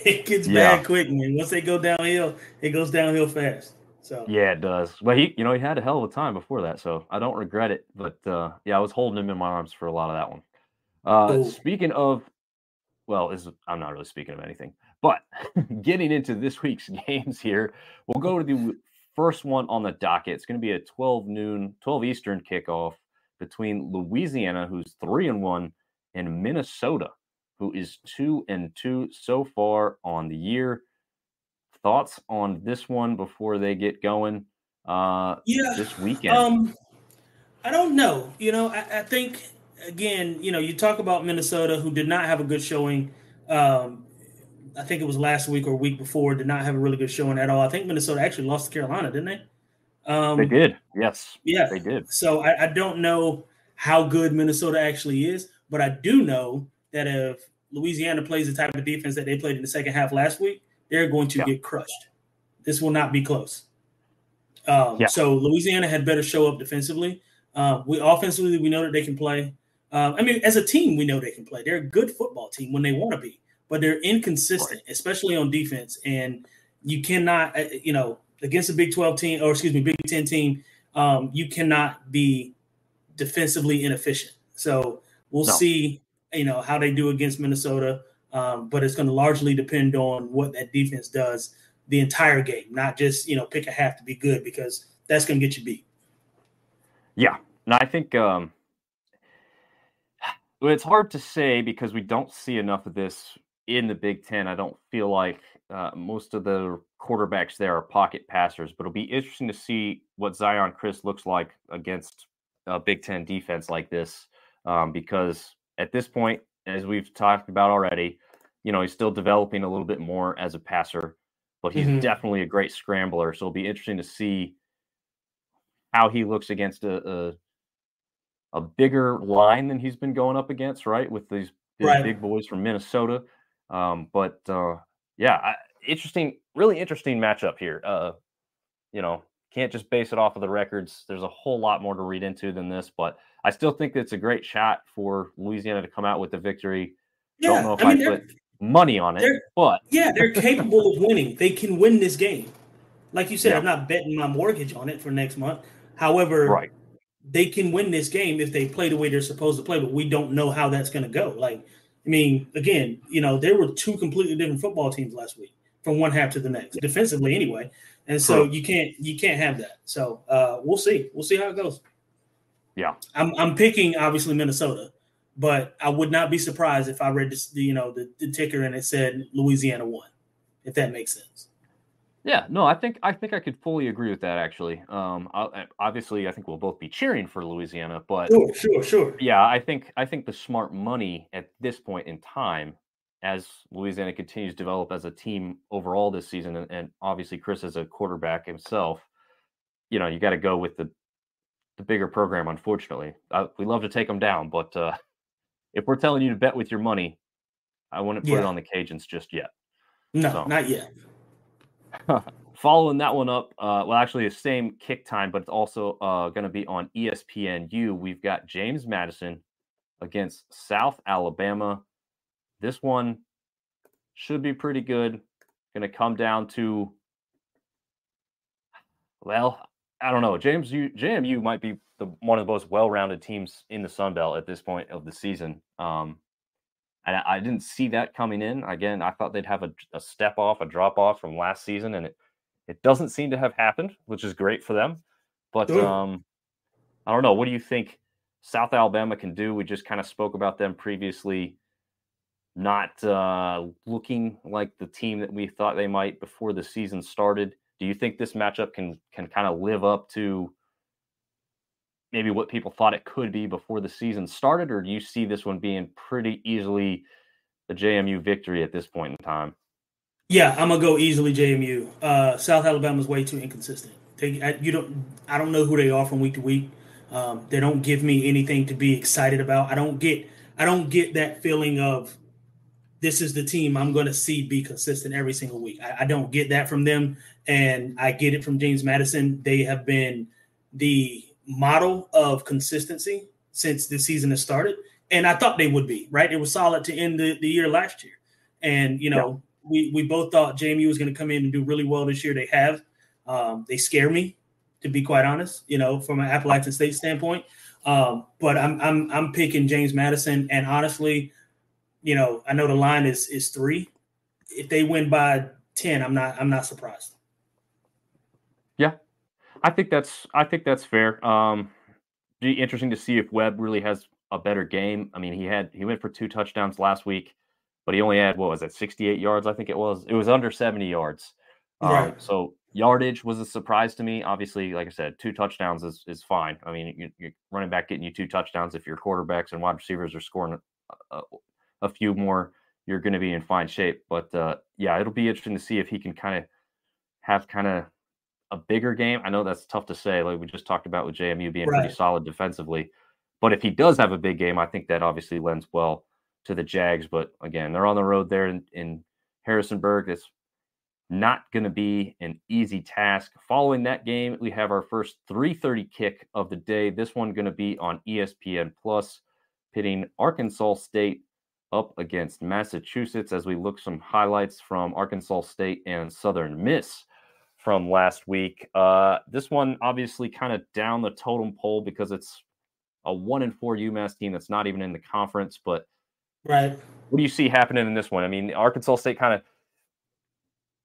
It gets bad quick, man. Once they go downhill, it goes downhill fast. So yeah, it does. Well, he had a hell of a time before that, so I don't regret it. But I was holding him in my arms for a lot of that one. Speaking of, I'm not really speaking of anything, but getting into this week's games here, we'll go to the first one on the docket. It's going to be a 12 Eastern kickoff between Louisiana, who's 3-1, and Minnesota, who is 2-2 so far on the year. Thoughts on this one before they get going this weekend? I don't know. I think, again, you talk about Minnesota, who did not have a good showing. I think it was last week or week before, did not have a really good showing at all. I think Minnesota actually lost to Carolina, didn't they? They did. Yes. Yeah. They did. So I don't know how good Minnesota actually is, but I do know that if Louisiana plays the type of defense that they played in the second half last week, they're going to get crushed. This will not be close. So Louisiana had better show up defensively. Offensively, we know that they can play. As a team, we know they can play. They're a good football team when they want to be, but they're inconsistent, especially on defense. And you cannot, against a Big 12 team, or Big 10 team, you cannot be defensively inefficient. So we'll see, how they do against Minnesota. But it's going to largely depend on what that defense does the entire game, not just, pick a half to be good, because that's going to get you beat. Yeah. And I think it's hard to say because we don't see enough of this in the Big Ten. I don't feel like most of the quarterbacks there are pocket passers, but it'll be interesting to see what Zion Chris looks like against a Big Ten defense like this, because at this point, as we've talked about already, he's still developing a little bit more as a passer, but he's definitely a great scrambler. So it'll be interesting to see how he looks against a bigger line than he's been going up against, right? With these big boys from Minnesota. Interesting, really interesting matchup here. Can't just base it off of the records. There's a whole lot more to read into than this, but I still think it's a great shot for Louisiana to come out with the victory. Yeah, don't know if I put money on it, but they're capable of winning. They can win this game. Like you said, I'm not betting my mortgage on it for next month. However, they can win this game if they play the way they're supposed to play, but we don't know how that's going to go. Again, there were two completely different football teams last week from one half to the next, defensively anyway. And so you can't have that. So we'll see. We'll see how it goes. Yeah, I'm picking obviously Minnesota, but I would not be surprised if I read this, the ticker and it said Louisiana won, if that makes sense. Yeah, no, I think I could fully agree with that. Actually, obviously, I think we'll both be cheering for Louisiana, but Sure. yeah, I think the smart money at this point in time, as Louisiana continues to develop as a team overall this season, and obviously Chris as a quarterback himself, you got to go with the bigger program. Unfortunately, we love to take them down, but if we're telling you to bet with your money, I wouldn't put it on the Cajuns just yet. No, not yet. Following that one up, well, actually, the same kick time, but it's also going to be on ESPNU. We've got James Madison against South Alabama. This one should be pretty good. Going to come down to, well, I don't know. JMU might be one of the most well-rounded teams in the Sun Belt at this point of the season. And I didn't see that coming in. Again, I thought they'd have a step off, a drop off from last season, and it doesn't seem to have happened, which is great for them. But I don't know. What do you think South Alabama can do? We just kind of spoke about them previously, not looking like the team that we thought they might before the season started. Do you think this matchup can kind of live up to maybe what people thought it could be before the season started, or do you see this one being pretty easily the JMU victory at this point in time? Yeah, I'm gonna go easily JMU. South Alabama's way too inconsistent. I don't know who they are from week to week. They don't give me anything to be excited about. I don't get that feeling of this is the team I'm going to see be consistent every single week. I don't get that from them, and I get it from James Madison. They have been the model of consistency since the season has started, and I thought they would be, right? It was solid to end the year last year. And, we both thought JMU was going to come in and do really well this year. They have. They scare me, to be quite honest, from an Appalachian State standpoint. But I'm picking James Madison, and honestly, I know the line is 3. If they win by 10, I'm not surprised. Yeah, I think that's fair. Be interesting to see if Webb really has a better game. I mean, he went for 2 touchdowns last week, but he only had, 68 yards? I think it was. It was under 70 yards. Right. So yardage was a surprise to me. Obviously, like I said, 2 touchdowns is fine. I mean, you're running back getting you 2 touchdowns. If your quarterbacks and wide receivers are scoring a few more, you're going to be in fine shape. But yeah, it'll be interesting to see if he can have a bigger game. I know that's tough to say, like we just talked about with JMU being pretty solid defensively. But if he does have a big game, I think that obviously lends well to the Jags. But again, they're on the road there in Harrisonburg. It's not going to be an easy task. Following that game, we have our first 3:30 kick of the day. This one going to be on ESPN Plus, pitting Arkansas State up against Massachusetts as we look some highlights from Arkansas State and Southern Miss from last week. This one obviously kind of down the totem pole because it's a 1-4 UMass team that's not even in the conference. But right, what do you see happening in this one? I mean, Arkansas State kind of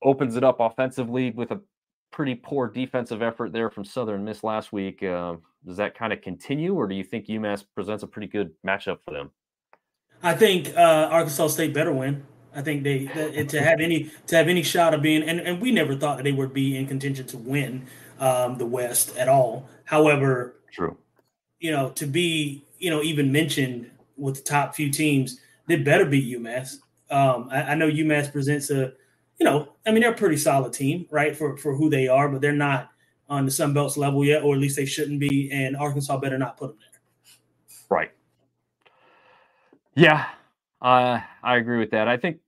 opens it up offensively with a pretty poor defensive effort there from Southern Miss last week. Does that kind of continue, or do you think UMass presents a pretty good matchup for them? I think Arkansas State better win. I think to have any shot of being, and we never thought that they would be in contention to win the West at all. However, true, to be even mentioned with the top few teams, they better beat UMass. I know UMass presents they're a pretty solid team, right, for who they are, but they're not on the Sun Belt's level yet, or at least they shouldn't be. And Arkansas better not put them there. Right. Yeah, I agree with that. I think,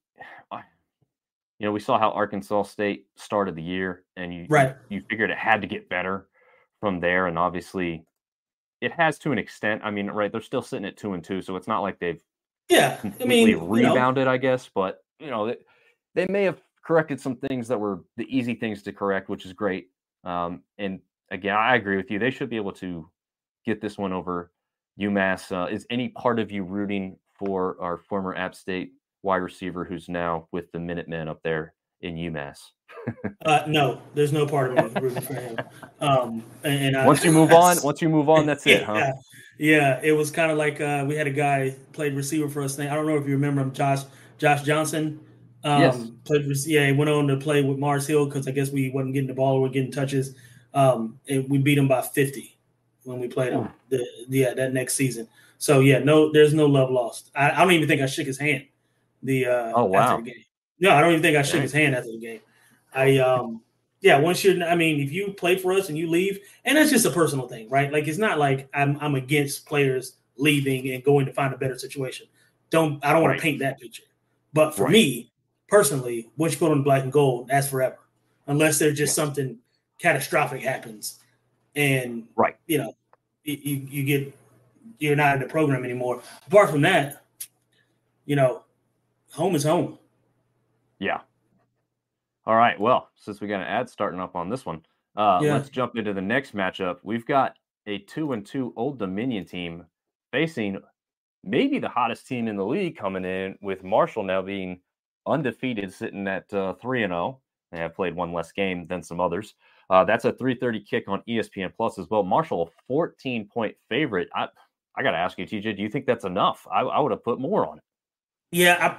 we saw how Arkansas State started the year, and you figured it had to get better from there. And obviously it has to an extent. I mean, right, they're still sitting at 2-2, so it's not like they've completely rebounded, I guess. But, they may have corrected some things that were the easy things to correct, which is great. And again, I agree with you. They should be able to get this one over UMass. Is any part of you rooting for our former App State wide receiver who's now with the Minutemen up there in UMass. No, there's no part of me rooting for him. Once you move on, that's it, huh? Yeah, it was kind of like we had a guy played receiver for us. I don't know if you remember him, Josh Johnson. Yes. He went on to play with Mars Hill because I guess we wasn't getting the ball or we're getting touches. And we beat him by 50 when we played him. That next season. So there's no love lost. I don't even think I shook his hand. After the game. No, I don't even think I shook his hand after the game. If you play for us and you leave, and that's just a personal thing, right? Like, it's not like I'm against players leaving and going to find a better situation. I don't want to paint that picture. But for me personally, once you put on the black and gold, that's forever, unless there's just something catastrophic happens, and you're not in the program anymore. Apart from that, home is home. Yeah. All right. Well, since we got an ad starting up on this one, let's jump into the next matchup. We've got a 2-2 Old Dominion team facing maybe the hottest team in the league coming in, with Marshall now being undefeated, sitting at 3-0. They have played one less game than some others. That's a 3:30 kick on ESPN Plus as well. Marshall, a 14-point favorite. I got to ask you, TJ, do you think that's enough? I would have put more on it. Yeah,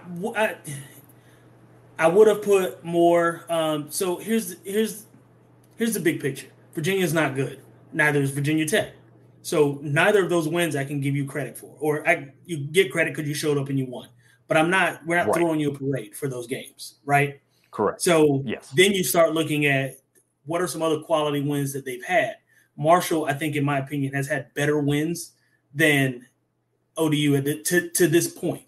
I would have put more. So here's the big picture. Virginia's not good. Neither is Virginia Tech. So neither of those wins I can give you credit for, or you get credit because you showed up and you won. But we're not throwing you a parade for those games, right? Correct. So then you start looking at what are some other quality wins that they've had. Marshall, I think, in my opinion, has had better wins than ODU to this point.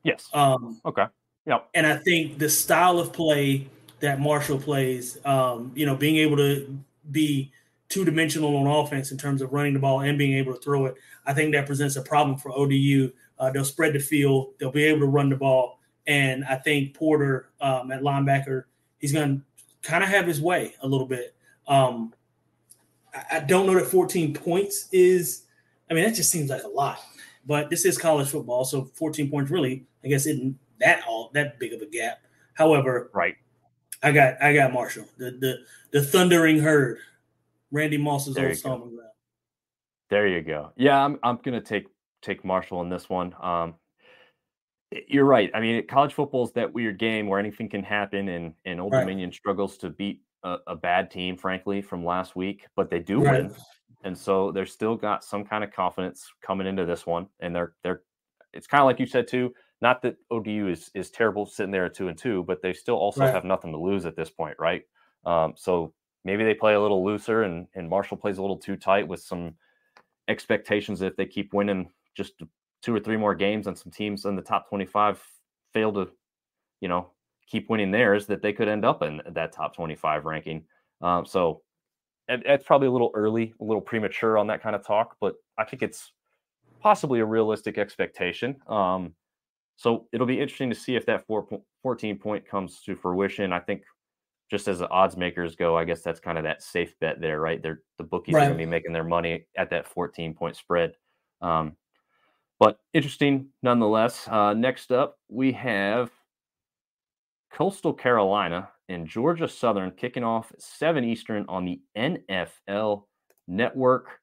Yes. Okay. Yep. And I think the style of play that Marshall plays, being able to be two-dimensional on offense in terms of running the ball and being able to throw it, I think that presents a problem for ODU. They'll spread the field. They'll be able to run the ball. And I think Porter at linebacker, he's going to kind of have his way a little bit. I don't know that 14 points is – that just seems like a lot. But this is college football, so 14 points really, I guess, isn't that big of a gap. However, I got Marshall, the thundering herd, Randy Moss's old stomping ground. There you go. Yeah, I'm gonna take Marshall in this one. You're right. College football is that weird game where anything can happen, and Old Dominion struggles to beat a bad team, frankly, from last week, but they do win, and so they're still got some kind of confidence coming into this one, and they're. It's kind of like you said too. Not that ODU is terrible sitting there at 2-2, but they still also have nothing to lose at this point, right? So maybe they play a little looser, and Marshall plays a little too tight with some expectations that if they keep winning just 2 or 3 more games and some teams in the top 25 fail to, keep winning theirs, that they could end up in that top 25 ranking. So that's probably a little early, a little premature on that kind of talk, but I think it's possibly a realistic expectation. So it'll be interesting to see if that 14-point comes to fruition. I think just as the odds makers go, I guess that's kind of that safe bet there, right? The bookies are going to be making their money at that 14-point spread. But interesting nonetheless. Next up, we have Coastal Carolina and Georgia Southern kicking off at 7 Eastern on the NFL Network.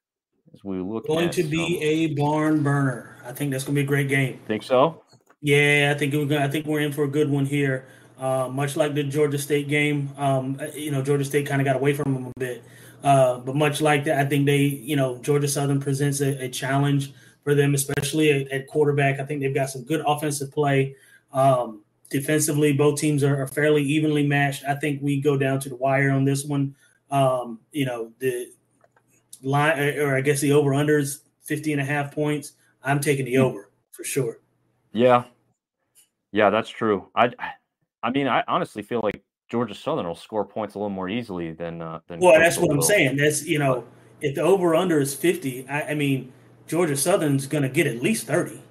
As we look going to be a barn burner. I think that's going to be a great game. Think so? Yeah, I think we're in for a good one here. Much like the Georgia State game, Georgia State kind of got away from them a bit. But much like that, I think Georgia Southern presents a challenge for them, especially at quarterback. I think they've got some good offensive play. Defensively, both teams are fairly evenly matched. I think we go down to the wire on this one. The line, or I guess the over-under is 50.5 points. I'm taking the over for sure. Yeah, that's true. I honestly feel like Georgia Southern will score points a little more easily than. Well, that's what I'm saying. That's if the over/under is 50, Georgia Southern's going to get at least 30.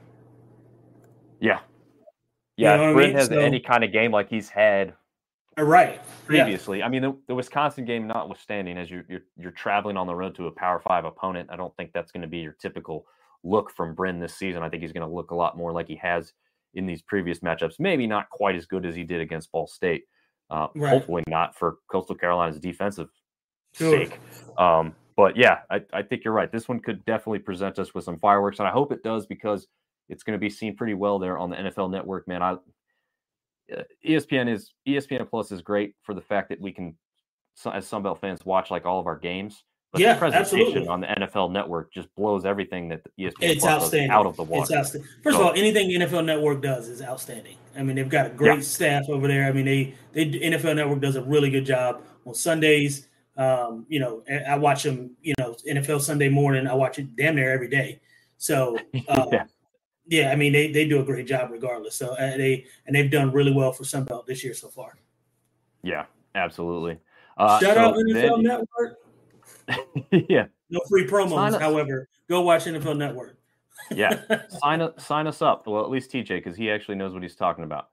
Yeah. If Brent has any kind of game like he's had previously. The Wisconsin game notwithstanding, as you're traveling on the road to a Power 5 opponent, I don't think that's going to be your typical look from Bryn this season. I think he's going to look a lot more like he has in these previous matchups. Maybe not quite as good as he did against Ball State. Right. Hopefully not for Coastal Carolina's defensive Sure. sake. But yeah, I think you're right. This one could definitely present us with some fireworks, and I hope it does because it's going to be seen pretty well there on the NFL Network. Man, ESPN Plus is great for the fact that we can, as Sunbelt fans, watch like all of our games. But the presentation absolutely. on the NFL Network just blows everything that the ESPN It's Plus outstanding. does out of the water. It's outstanding. First of all, anything NFL Network does is outstanding. I mean, they've got a great staff over there. I mean, they NFL Network does a really good job on Sundays. I watch them. NFL Sunday morning. I watch it damn near every day. So yeah, I mean, they do a great job regardless. So they've done really well for Sunbelt this year so far. Yeah, absolutely. Shout out NFL Network. Yeah. No free promos, however. Go watch NFL Network. Yeah. Sign us up. Well, at least TJ, because he actually knows what he's talking about.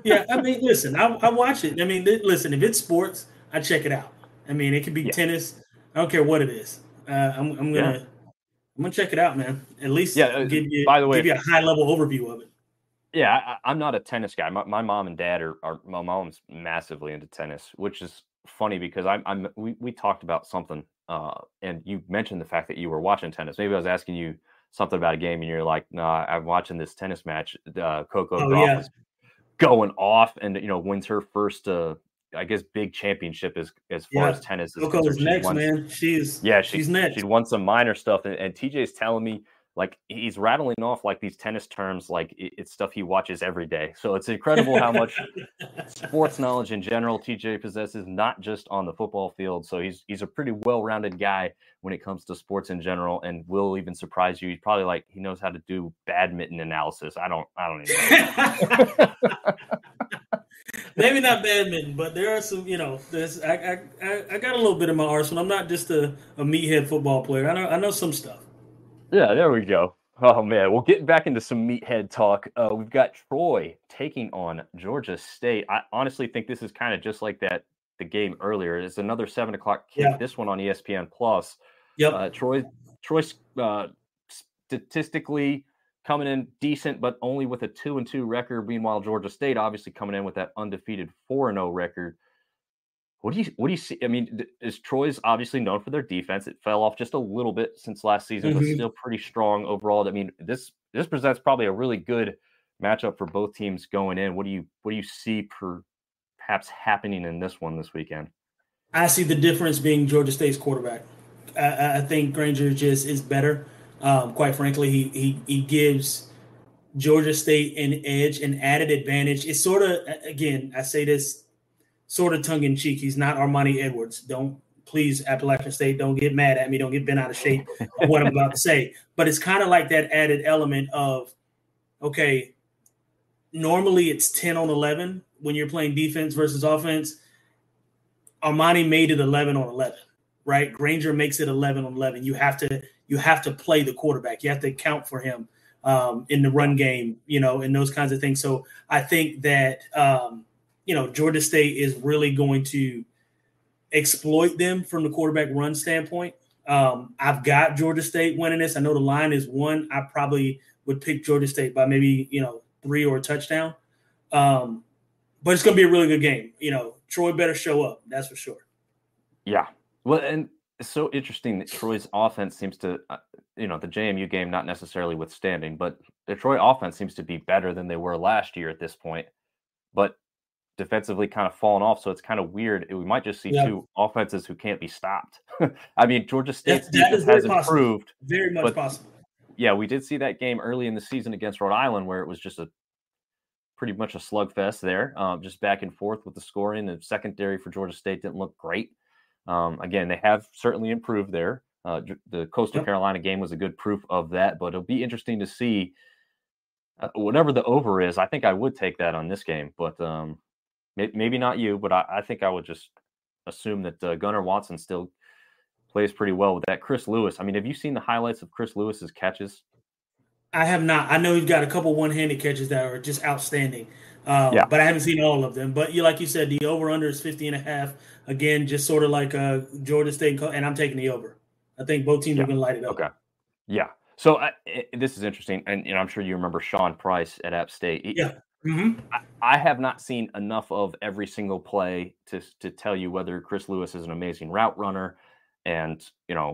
Yeah, I mean, listen, I watch it. I mean, listen, if it's sports, I check it out. I mean, it could be tennis. I don't care what it is. I'm gonna check it out, man. At least give you a high level overview of it. Yeah, I'm not a tennis guy. My mom and dad are my mom's massively into tennis, which is funny because we talked about something, and you mentioned the fact that you were watching tennis. Maybe I was asking you something about a game, and you're like, "No, I'm watching this tennis match." Coco Gauff is going off, and wins her first, I guess, big championship as far as tennis is concerned. Coco's next, man. She's next. She'd won some minor stuff, and TJ's telling me. Like he's rattling off like these tennis terms, like it's stuff he watches every day. So it's incredible how much sports knowledge in general TJ possesses, not just on the football field. So he's a pretty well-rounded guy when it comes to sports in general, and will even surprise you. He's probably he knows how to do badminton analysis. I don't even know. Maybe not badminton, but there are some. I got a little bit in my arsenal. I'm not just a meathead football player. I know some stuff. Yeah, there we go. Oh, man. Well, getting back into some meathead talk, we've got Troy taking on Georgia State. I honestly think this is kind of just like the game earlier. It's another 7 o'clock kick, this one on ESPN+. Yep. Troy's statistically coming in decent, but only with a 2-2 record. Meanwhile, Georgia State obviously coming in with that undefeated 4-0 record. What do you see? I mean, is Troy's obviously known for their defense? It fell off just a little bit since last season, but still pretty strong overall. I mean, this presents probably a really good matchup for both teams going in. What do you see perhaps happening in this one this weekend? I see the difference being Georgia State's quarterback. I think Granger just is better. Quite frankly, he gives Georgia State an edge, an added advantage. It's sort of, again, I say this sort of tongue-in-cheek. He's not Armani Edwards. Please, Appalachian State, don't get mad at me. Don't get bent out of shape of what I'm about to say. But it's kind of like that added element of, okay, normally it's 10 on 11 when you're playing defense versus offense. Armani made it 11 on 11, right? Granger makes it 11 on 11. You have to play the quarterback. You have to account for him in the run game, and those kinds of things. So I think that Georgia State is really going to exploit them from the quarterback run standpoint. I've got Georgia State winning this. I know the line is 1. I probably would pick Georgia State by maybe 3 or a touchdown. But it's going to be a really good game. Troy better show up. That's for sure. Yeah. Well, and it's so interesting that Troy's offense seems to, the JMU game not necessarily withstanding, but the Troy offense seems to be better than they were last year at this point. But defensively kind of fallen off, so it's kind of weird. We might just see two offenses who can't be stopped. I mean, Georgia State's defense has improved. Very much possible. Yeah, we did see that game early in the season against Rhode Island where it was just pretty much a slugfest there, just back and forth with the scoring. The secondary for Georgia State didn't look great. Again, they have certainly improved there. The Coastal Carolina game was a good proof of that, but it'll be interesting to see whatever the over is. I think I would take that on this game, but maybe not you, but I think I would just assume that Gunnar Watson still plays pretty well with that. Chris Lewis. I mean, have you seen the highlights of Chris Lewis's catches? I have not. I know he's got a couple one-handed catches that are just outstanding, but I haven't seen all of them. But like you said, the over-under is 50.5. Again, just sort of like Georgia State, and I'm taking the over. I think both teams are going to light it up. Okay. Yeah. So this is interesting, and I'm sure you remember Sean Price at App State. Mm-hmm. I have not seen enough of every single play to tell you whether Chris Lewis is an amazing route runner and,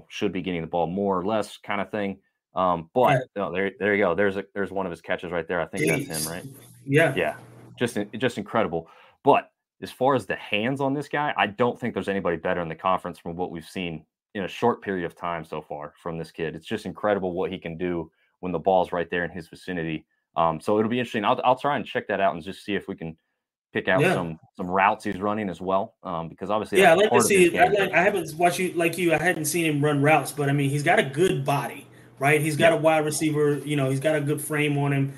should be getting the ball more or less kind of thing. But Right. no, there you go. There's one of his catches right there. I think that's him, right? Yeah. Yeah, just incredible. But as far as the hands on this guy, I don't think there's anybody better in the conference from what we've seen in a short period of time so far from this kid. It's just incredible what he can do when the ball's right there in his vicinity. So it'll be interesting. I'll try and check that out and just see if we can pick out some routes he's running as well. Because obviously, Yeah, I that's like to part of his see. game. I haven't watched you like you. I hadn't seen him run routes, but I mean, he's got a good body, right? He's got a wide receiver. He's got a good frame on him.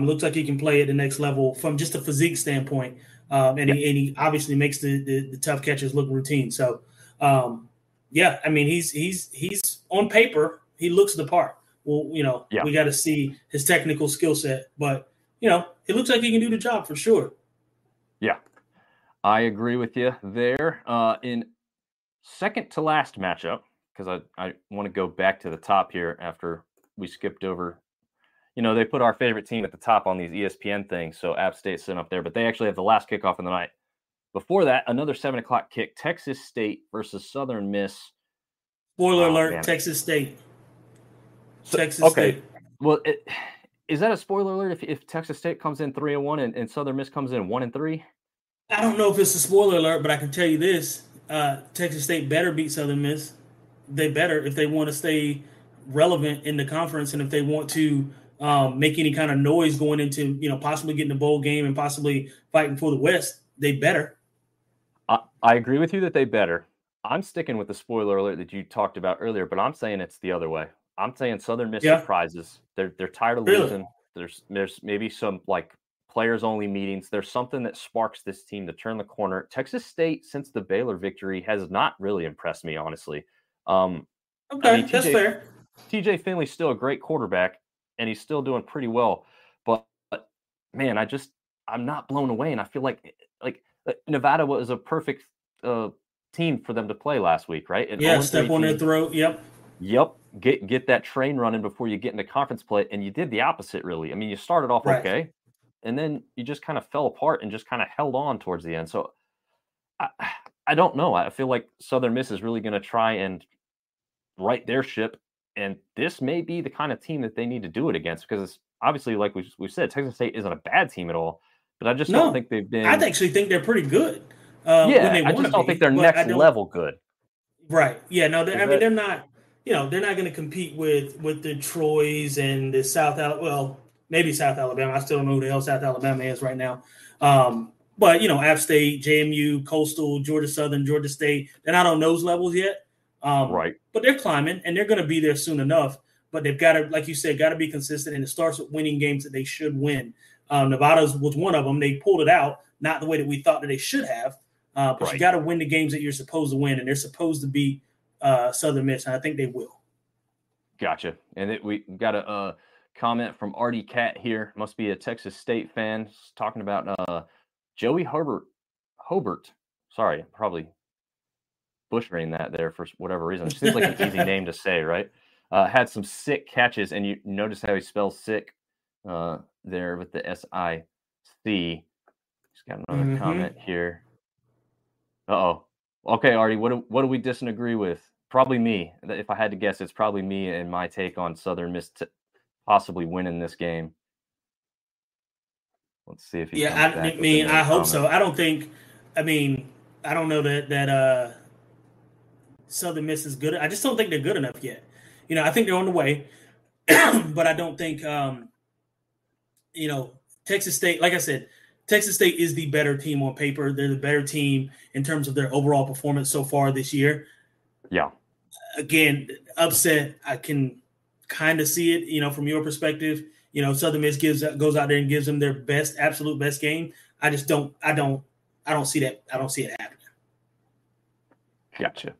Looks like he can play at the next level from just a physique standpoint. And he obviously makes the tough catches look routine. So, I mean, he's on paper, he looks the part. Well, we got to see his technical skill set, but it looks like he can do the job for sure. Yeah, I agree with you there. In second to last matchup, because I want to go back to the top here after we skipped over. They put our favorite team at the top on these ESPN things, so App State's sitting up there, but they actually have the last kickoff of the night. Before that, another 7 o'clock kick, Texas State versus Southern Miss. Spoiler alert, man. Texas State. Texas State. Well, is that a spoiler alert if Texas State comes in 3-1 and Southern Miss comes in 1-3? I don't know if it's a spoiler alert, but I can tell you this: Texas State better beat Southern Miss. They better if they want to stay relevant in the conference, and if they want to make any kind of noise going into possibly getting a bowl game and possibly fighting for the West. They better. I agree with you that they better. I'm sticking with the spoiler alert that you talked about earlier, but I'm saying it's the other way. I'm saying Southern Miss surprises. They're tired of losing. There's maybe some players only meetings. There's something that sparks this team to turn the corner. Texas State, since the Baylor victory, has not really impressed me, honestly. That's fair. TJ Finley's still a great quarterback, and he's still doing pretty well. But man, I'm not blown away, and I feel like Nevada was a perfect team for them to play last week, right? Step on their throat. Yep. Get that train running before you get into conference play, and you did the opposite, really. I mean, you started off okay, and then you just kind of fell apart and just kind of held on towards the end. So I don't know. I feel like Southern Miss is really going to try and right their ship, and this may be the kind of team that they need to do it against, because it's obviously, like we said, Texas State isn't a bad team at all, but I just don't think they've been. I actually think they're pretty good. I just don't think they're next level good. Right. Yeah. No. They're not. They're not going to compete with the Troys and the South Alabama. Well, maybe South Alabama. I still don't know who the hell South Alabama is right now. But App State, JMU, Coastal, Georgia Southern, Georgia State. They're not on those levels yet. Right. But they're climbing, and they're going to be there soon enough. But they've got to, like you said, got to be consistent, and it starts with winning games that they should win. Nevada was one of them. They pulled it out, not the way that we thought that they should have. But you got to win the games that you're supposed to win, and they're supposed to beat Southern Miss, and I think they will. Gotcha. And we got a comment from Artie Cat here. Must be a Texas State fan. He's talking about Joey Hobart. Sorry, probably butchering that there for whatever reason. It seems like an easy name to say, right? Had some sick catches, and you notice how he spells sick there with the S-I-C. He's got another comment here. Uh-oh. Okay, Artie, what do we disagree with? Probably me. If I had to guess, it's probably me and my take on Southern Miss possibly winning this game. Let's see if he I hope so. I don't think. I don't know that Southern Miss is good. I just don't think they're good enough yet. I think they're on the way, but I don't think. Texas State. Like I said, Texas State is the better team on paper. They're the better team in terms of their overall performance so far this year. Yeah. Again, upset. I can kind of see it. From your perspective. Southern Miss goes out there and gives them their best, absolute best game. I just don't. I don't see that. I don't see it happening. Gotcha.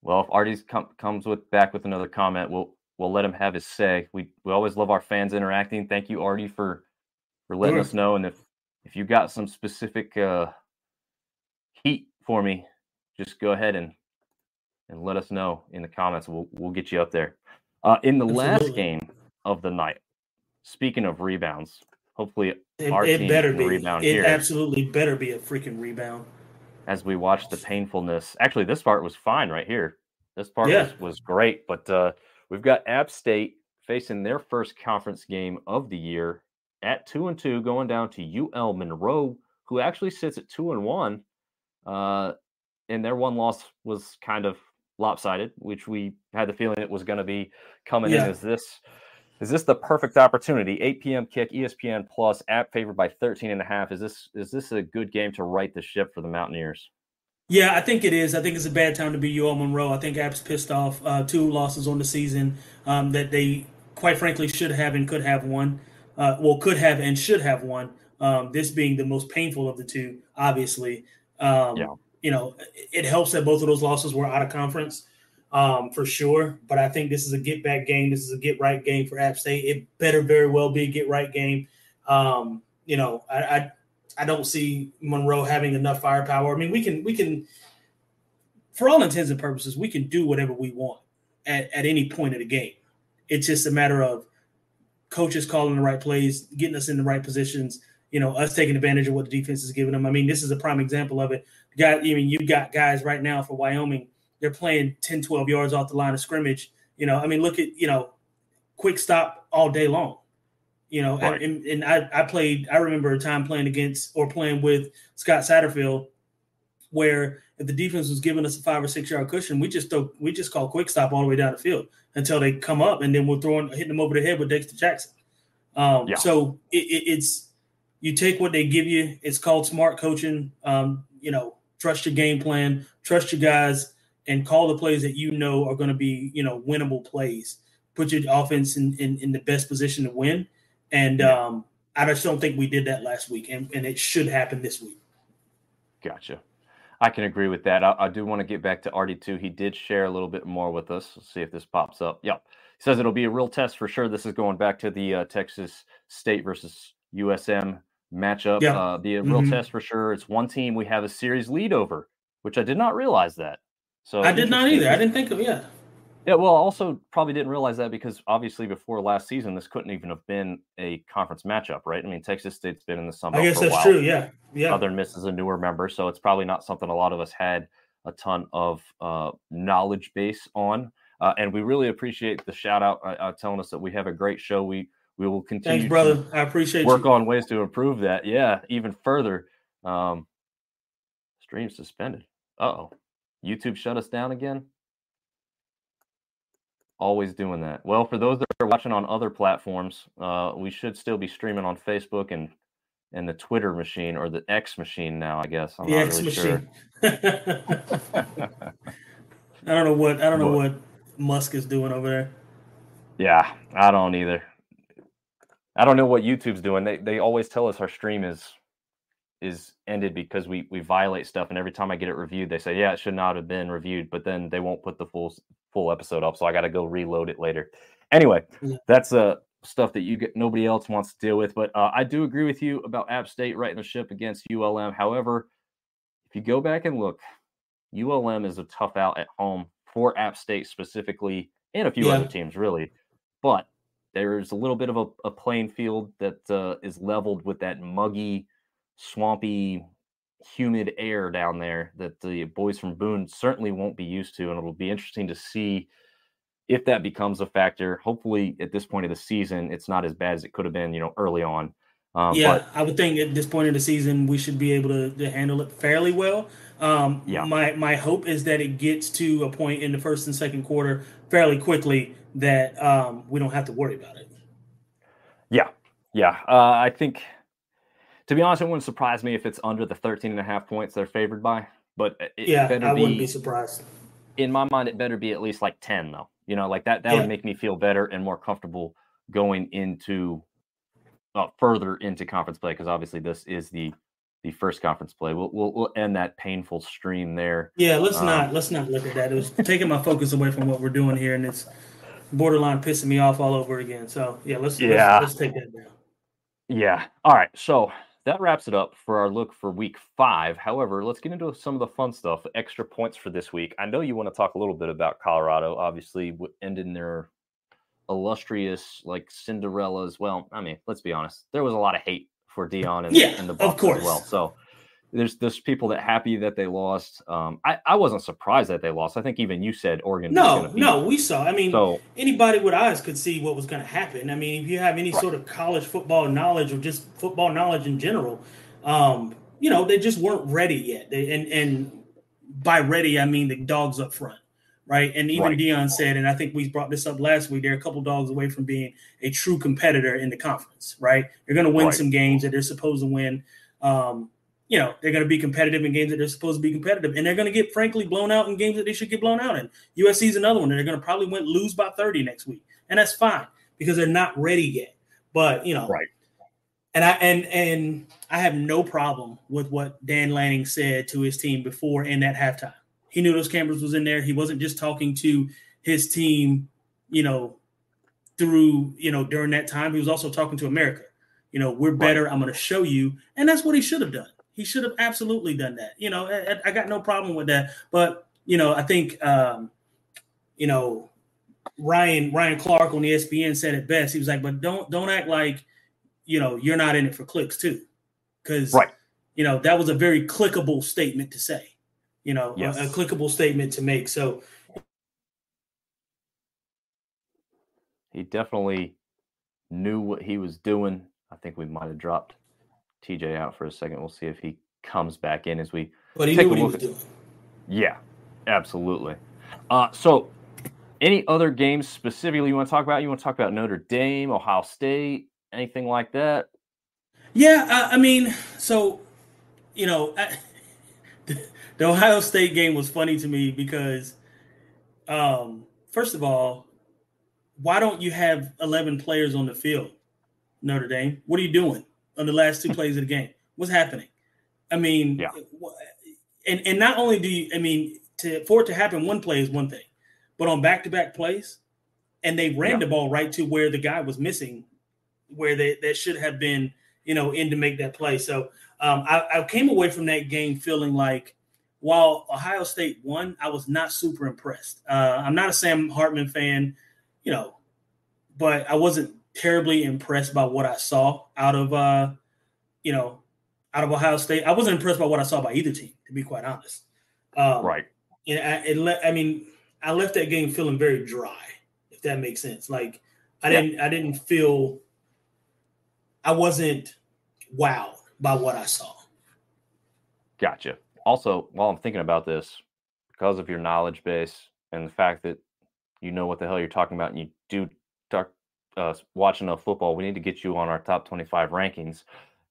Well, if Artie comes back with another comment, we'll let him have his say. We always love our fans interacting. Thank you, Artie, for letting us know. And if you got some specific heat for me, just go ahead and let us know in the comments. We'll get you up there. In the last game of the night, speaking of rebounds, hopefully our It team better can be. rebound It here. absolutely better be a freaking rebound. As we watch the painfulness. Actually, this part was fine right here. This part was great. But we've got App State facing their first conference game of the year at 2-2, going down to UL Monroe, who actually sits at 2-1. And their one loss was kind of lopsided, which we had the feeling it was going to be coming in. Is this the perfect opportunity? 8 p.m. kick, ESPN Plus, App favored by 13.5. Is this a good game to right the ship for the Mountaineers? Yeah, I think it is. I think it's a bad time to be UL Monroe. I think App's pissed off. 2 losses on the season that they, quite frankly, should have and could have won. Could have and should have won. This being the most painful of the 2, obviously. It helps that both of those losses were out of conference for sure. But I think this is a get-back game. This is a get-right game for App State. It better very well be a get-right game. I don't see Monroe having enough firepower. I mean, we can, for all intents and purposes, we can do whatever we want at any point of the game. It's just a matter of coaches calling the right plays, getting us in the right positions, us taking advantage of what the defense is giving them. I mean, this is a prime example of it. You've got guys right now for Wyoming, they're playing 10, 12 yards off the line of scrimmage. Look at, quick stop all day long. Right. And I remember a time playing with Scott Satterfield where if the defense was giving us a 5 or 6 yard cushion, we just call quick stop all the way down the field until they come up, and then we're hitting them over the head with Dexter Jackson. So it's you take what they give you. It's called smart coaching. Trust your game plan, trust your guys, and call the plays that are going to be winnable plays. Put your offense in the best position to win. And I just don't think we did that last week, and it should happen this week. Gotcha. I can agree with that. I do want to get back to RD2. He did share a little bit more with us. Let's see if this pops up. Yeah. He says it'll be a real test for sure. This is going back to the Texas State versus USM matchup. Yeah. Be a real test for sure. It's one team we have a series lead over, which I did not realize that. So I did not either. I didn't think of it. Yeah, well, also probably didn't realize that because obviously before last season, this couldn't even have been a conference matchup, right? I mean, Texas State's been in the Sun Belt I guess for a that's while. true, yeah. Southern Miss is a newer member, so it's probably not something a lot of us had a ton of knowledge base on. And we really appreciate the shout out telling us that we have a great show. We will continue. Thanks, brother. I appreciate work you. on ways to improve that. Yeah, even further. Stream suspended. Uh-oh. YouTube shut us down again. Always doing that. Well, for those that are watching on other platforms, we should still be streaming on Facebook and the Twitter machine, or the X machine now, I guess. I'm not really sure. I don't know what Musk is doing over there. Yeah, I don't either. I don't know what YouTube's doing. They always tell us our stream is ended because we violate stuff, and every time I get it reviewed, they say, yeah, it should not have been reviewed, but then they won't put the full episode up, so I got to go reload it later. Anyway, that's stuff that nobody else wants to deal with, but I do agree with you about App State righting the ship against ULM. However, if you go back and look, ULM is a tough out at home for App State specifically, and a few other teams really, but there's a little bit of a playing field that is leveled with that muggy, swampy, humid air down there that the boys from Boone certainly won't be used to, and it'll be interesting to see if that becomes a factor. Hopefully at this point of the season it's not as bad as it could have been early on. But I would think at this point of the season we should be able to handle it fairly well. My hope is that it gets to a point in the first and second quarter fairly quickly that we don't have to worry about it. I think, to be honest, it wouldn't surprise me if it's under the 13.5 points they're favored by. But I wouldn't be surprised. In my mind, it better be at least like 10, though. Like that would make me feel better and more comfortable going into further into conference play, because obviously this is the first conference play. We'll end that painful stream there. Yeah, let's not look at that. It was taking my focus away from what we're doing here, and it's borderline pissing me off all over again. So let's take that down. Yeah. All right. So that wraps it up for our look for week 5. However, let's get into some of the fun stuff, extra points for this week. I know you want to talk a little bit about Colorado, obviously ending their illustrious like Cinderellas. Well, I mean, let's be honest. There was a lot of hate for Dion and the Bucks as well. So there's people that happy that they lost. I wasn't surprised that they lost. I think even you said Oregon. We saw. I mean, anybody with eyes could see what was going to happen. I mean, if you have any sort of college football knowledge or just football knowledge in general, they just weren't ready yet. And by ready, I mean the dogs up front, right? And even Dion said, and I think we brought this up last week, they're a couple dogs away from being a true competitor in the conference, right? They're going to win some games that they're supposed to win. They're going to be competitive in games that they're supposed to be competitive, and they're going to get, frankly, blown out in games that they should get blown out in. USC is another one. They're going to probably lose by 30 next week, and that's fine because they're not ready yet. But and I have no problem with what Dan Lanning said to his team before and at halftime. He knew those cameras was in there. He wasn't just talking to his team, through during that time. He was also talking to America. We're better. I'm going to show you, and that's what he should have done. He should have absolutely done that. I got no problem with that. But, I think, Ryan Clark on ESPN said it best. He was like, but don't act like, you're not in it for clicks too. Because, that was a very clickable statement to say, a clickable statement to make. So he definitely knew what he was doing. I think we might have dropped TJ out for a second. We'll see if he comes back in as we take a look. Yeah, absolutely. So any other games specifically you want to talk about? You want to talk about Notre Dame, Ohio State, anything like that? Yeah, the Ohio State game was funny to me because, first of all, why don't you have 11 players on the field, Notre Dame? What are you doing on the last two plays of the game? What's happening? I mean, and not only do you, for it to happen one play is one thing, but on back-to-back plays, and they ran the ball right to where the guy was missing, where that should have been, in to make that play. So I came away from that game feeling like while Ohio State won, I was not super impressed. I'm not a Sam Hartman fan, but I wasn't terribly impressed by what I saw out of Ohio State. I wasn't impressed by what I saw by either team, to be quite honest. I left that game feeling very dry, if that makes sense. Like I wasn't wowed by what I saw. Gotcha. Also, while I'm thinking about this, because of your knowledge base and the fact that you know what the hell you're talking about and you do watch enough football, we need to get you on our top 25 rankings.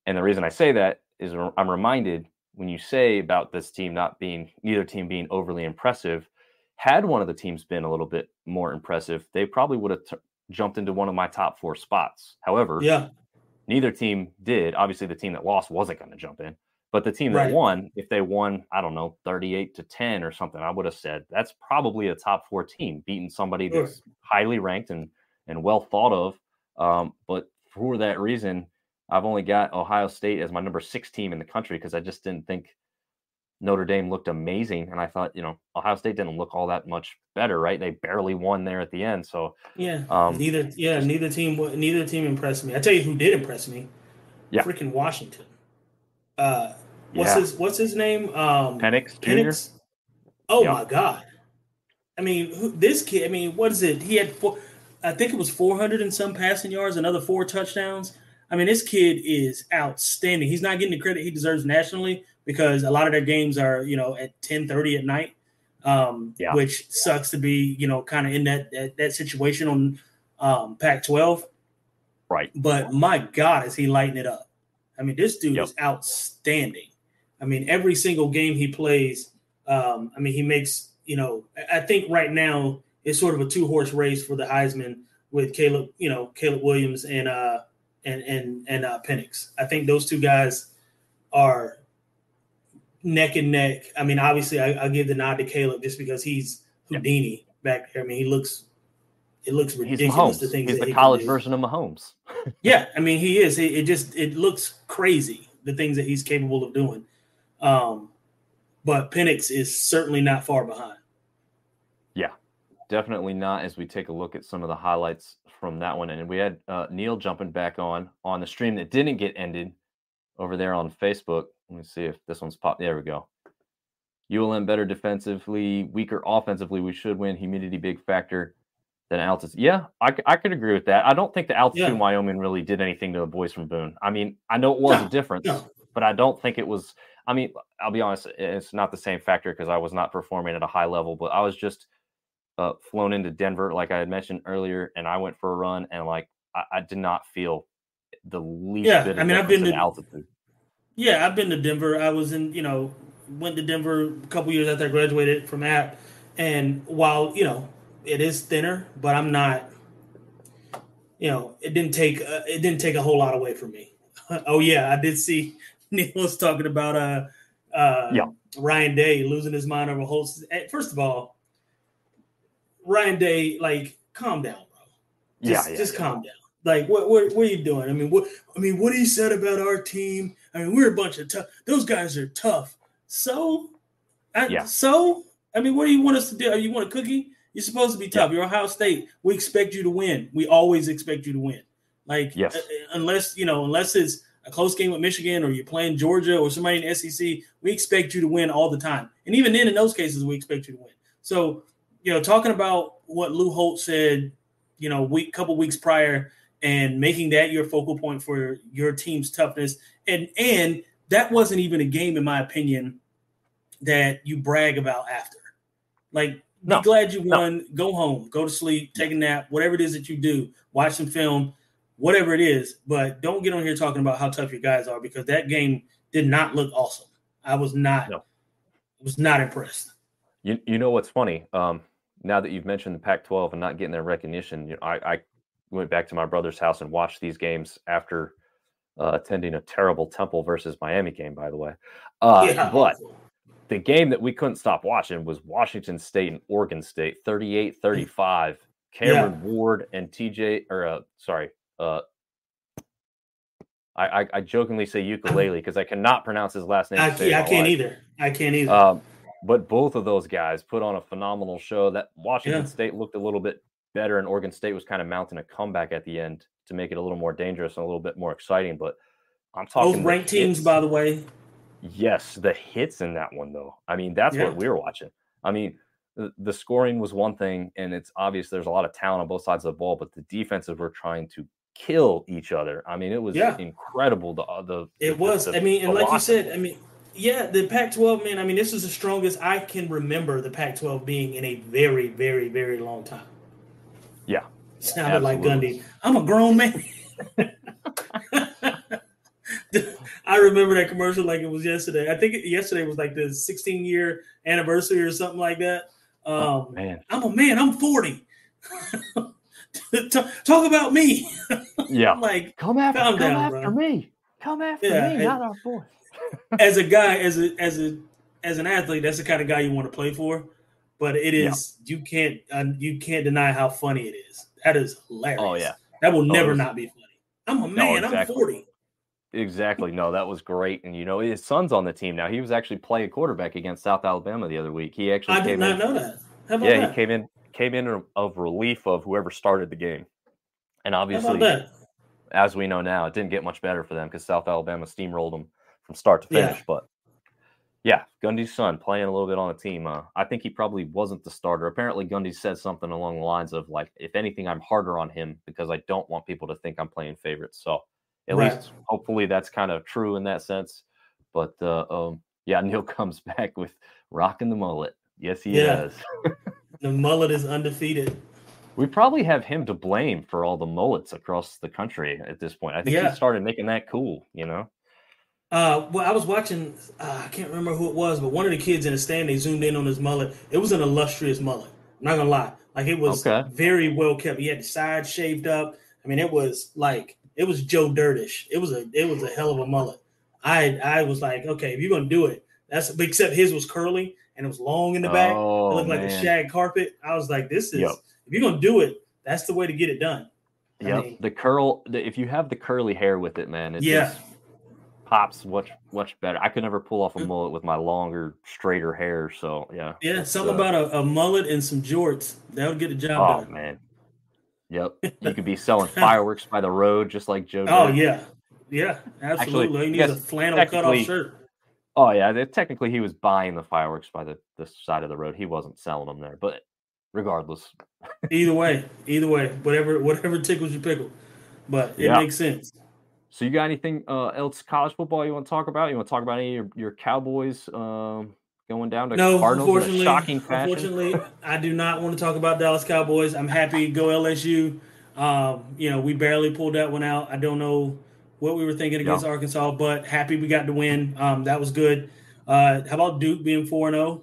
And the reason I say that is I'm reminded when you say about this team neither team being overly impressive, had one of the teams been a little bit more impressive, they probably would have jumped into one of my top 4 spots. However, neither team did. Obviously, the team that lost wasn't going to jump in. But the team that won, if they won, 38-10 or something, I would have said that's probably a top 4 team beating somebody that's highly ranked and well thought of. But for that reason, I've only got Ohio State as my number 6 team in the country because I just didn't think Notre Dame looked amazing. And I thought, Ohio State didn't look all that much better, right? They barely won there at the end. So neither team impressed me. I tell you who did impress me. Freaking Washington. What's his name? Penix Jr. Oh my God. This kid, what is it? He had I think it was 400 and some passing yards, another 4 touchdowns. This kid is outstanding. He's not getting the credit he deserves nationally because a lot of their games are, at 10:30 at night, which sucks to be, kind of in that situation on Pac-12. Right. But my God, is he lighting it up. This dude is outstanding. Every single game he plays, he makes, I think right now it's sort of a 2-horse race for the Heisman with Caleb Williams and Penix. I think those two guys are neck and neck. Obviously I'll give the nod to Caleb just because he's Houdini back there. It looks ridiculous. He's the college version of Mahomes. He is. It looks crazy, the things that he's capable of doing. But Penix is certainly not far behind. Yeah, definitely not as we take a look at some of the highlights from that one. And we had Neil jumping back on the stream that didn't get ended over there on Facebook. Let me see if this one's popped. There we go. ULM better defensively, weaker offensively. We should win. Humidity big factor than altitude. Yeah, I could agree with that. I don't think the altitude in Wyoming really did anything to the boys from Boone. I mean, I know it was a difference, but I don't think it was. I mean, I'll be honest, it's not the same factor because I was not performing at a high level, but I was just flown into Denver, like I had mentioned earlier, and I went for a run, and like I did not feel the least bit of I've been to altitude. Yeah, I've been to Denver. I was went to Denver a couple years after I graduated from App, and while it is thinner, but I'm not. It didn't take a whole lot away from me. Oh yeah, I did see Neil was talking about Ryan Day losing his mind over Holtz. First of all, Ryan Day, like, calm down, bro. Just calm down. Like, what are you doing? I mean, what he said about our team. I mean, we're a bunch of tough. Those guys are tough. So, what do you want us to do? You want a cookie? You're supposed to be tough. You're Ohio State. We expect you to win. We always expect you to win. Like, unless it's a close game with Michigan or you're playing Georgia or somebody in the SEC, we expect you to win all the time. And even then, in those cases, we expect you to win. So, talking about what Lou Holt said, couple weeks prior, and making that your focal point for your team's toughness. And that wasn't even a game, in my opinion, that you brag about after. Like, be glad you won, go home, go to sleep, take a nap, whatever it is that you do, watch some film, whatever it is. But don't get on here talking about how tough your guys are, because that game did not look awesome. I was not impressed. You know what's funny? Now that you've mentioned the Pac-12 and not getting their recognition, I went back to my brother's house and watched these games after attending a terrible Temple versus Miami game, by the way. But the game that we couldn't stop watching was Washington State and Oregon State, 38-35. Cameron Ward and TJ, I jokingly say ukulele because I cannot pronounce his last name. I can't either. But both of those guys put on a phenomenal show. That Washington State looked a little bit better, and Oregon State was kind of mounting a comeback at the end to make it a little more dangerous and a little bit more exciting. But I'm talking both ranked teams, by the way. Yes, the hits in that one, though. I mean, that's what we were watching. I mean, the scoring was one thing, and it's obvious there's a lot of talent on both sides of the ball, but the defenses were trying to kill each other. I mean, it was incredible. Like you said, the Pac-12, man, I mean, this is the strongest I can remember the Pac-12 being in a very, very, very long time. Yeah. Sounded like Gundy. I'm a grown man. I remember that commercial like it was yesterday. I think yesterday was like the 16-year anniversary or something like that. Man. I'm a man. I'm 40. Talk about me. Yeah. Like, come after me. Come after me, not our boy. As a guy, as an athlete, that's the kind of guy you want to play for. But it is you can't deny how funny it is. That is hilarious. Oh yeah, that will never not be funny. I'm a man. I'm 40. Exactly. No, that was great. And his son's on the team now. He was actually playing quarterback against South Alabama the other week. He actually did not know that. How about that? He came in of relief of whoever started the game. And obviously, as we know now, it didn't get much better for them because South Alabama steamrolled them from start to finish. Yeah. But yeah, Gundy's son playing a little bit on the team. I think he probably wasn't the starter. Apparently, Gundy said something along the lines of, like, if anything, I'm harder on him because I don't want people to think I'm playing favorites. So at least, hopefully, that's kind of true in that sense. But Neil comes back with rocking the mullet. Yes, he is. The mullet is undefeated. We probably have him to blame for all the mullets across the country at this point. I think he started making that cool, Well, I was watching, I can't remember who it was, but one of the kids in the stand, they zoomed in on his mullet. It was an illustrious mullet. I'm not going to lie. Like, it was very well kept. He had the sides shaved up. I mean, it was Joe Dirtish. It was a hell of a mullet. I was like, okay, if you're going to do it, except his was curly and it was long in the back. It looked like a shag carpet. I was like, this is, if you're going to do it, that's the way to get it done. Yep. The curl, if you have the curly hair with it, man, it's just pops much better. I could never pull off a mullet with my longer, straighter hair. So yeah. Yeah, something about a mullet and some jorts. That would get the job done. Oh man. Yep. You could be selling fireworks by the road just like Joe Oh did. yeah. Yeah, absolutely. Actually, He needs a flannel cutoff shirt. Oh yeah, technically he was buying the fireworks by the side of the road. He wasn't selling them there, but regardless. Either way, whatever tickles your pickle. But it makes sense. So you got anything else college football you want to talk about? You want to talk about any of your Cowboys going down to Cardinals in a shocking fashion? Unfortunately, I do not want to talk about Dallas Cowboys. I'm happy go LSU. We barely pulled that one out. I don't know what we were thinking against Arkansas, but happy we got to win. That was good. How about Duke being 4-0?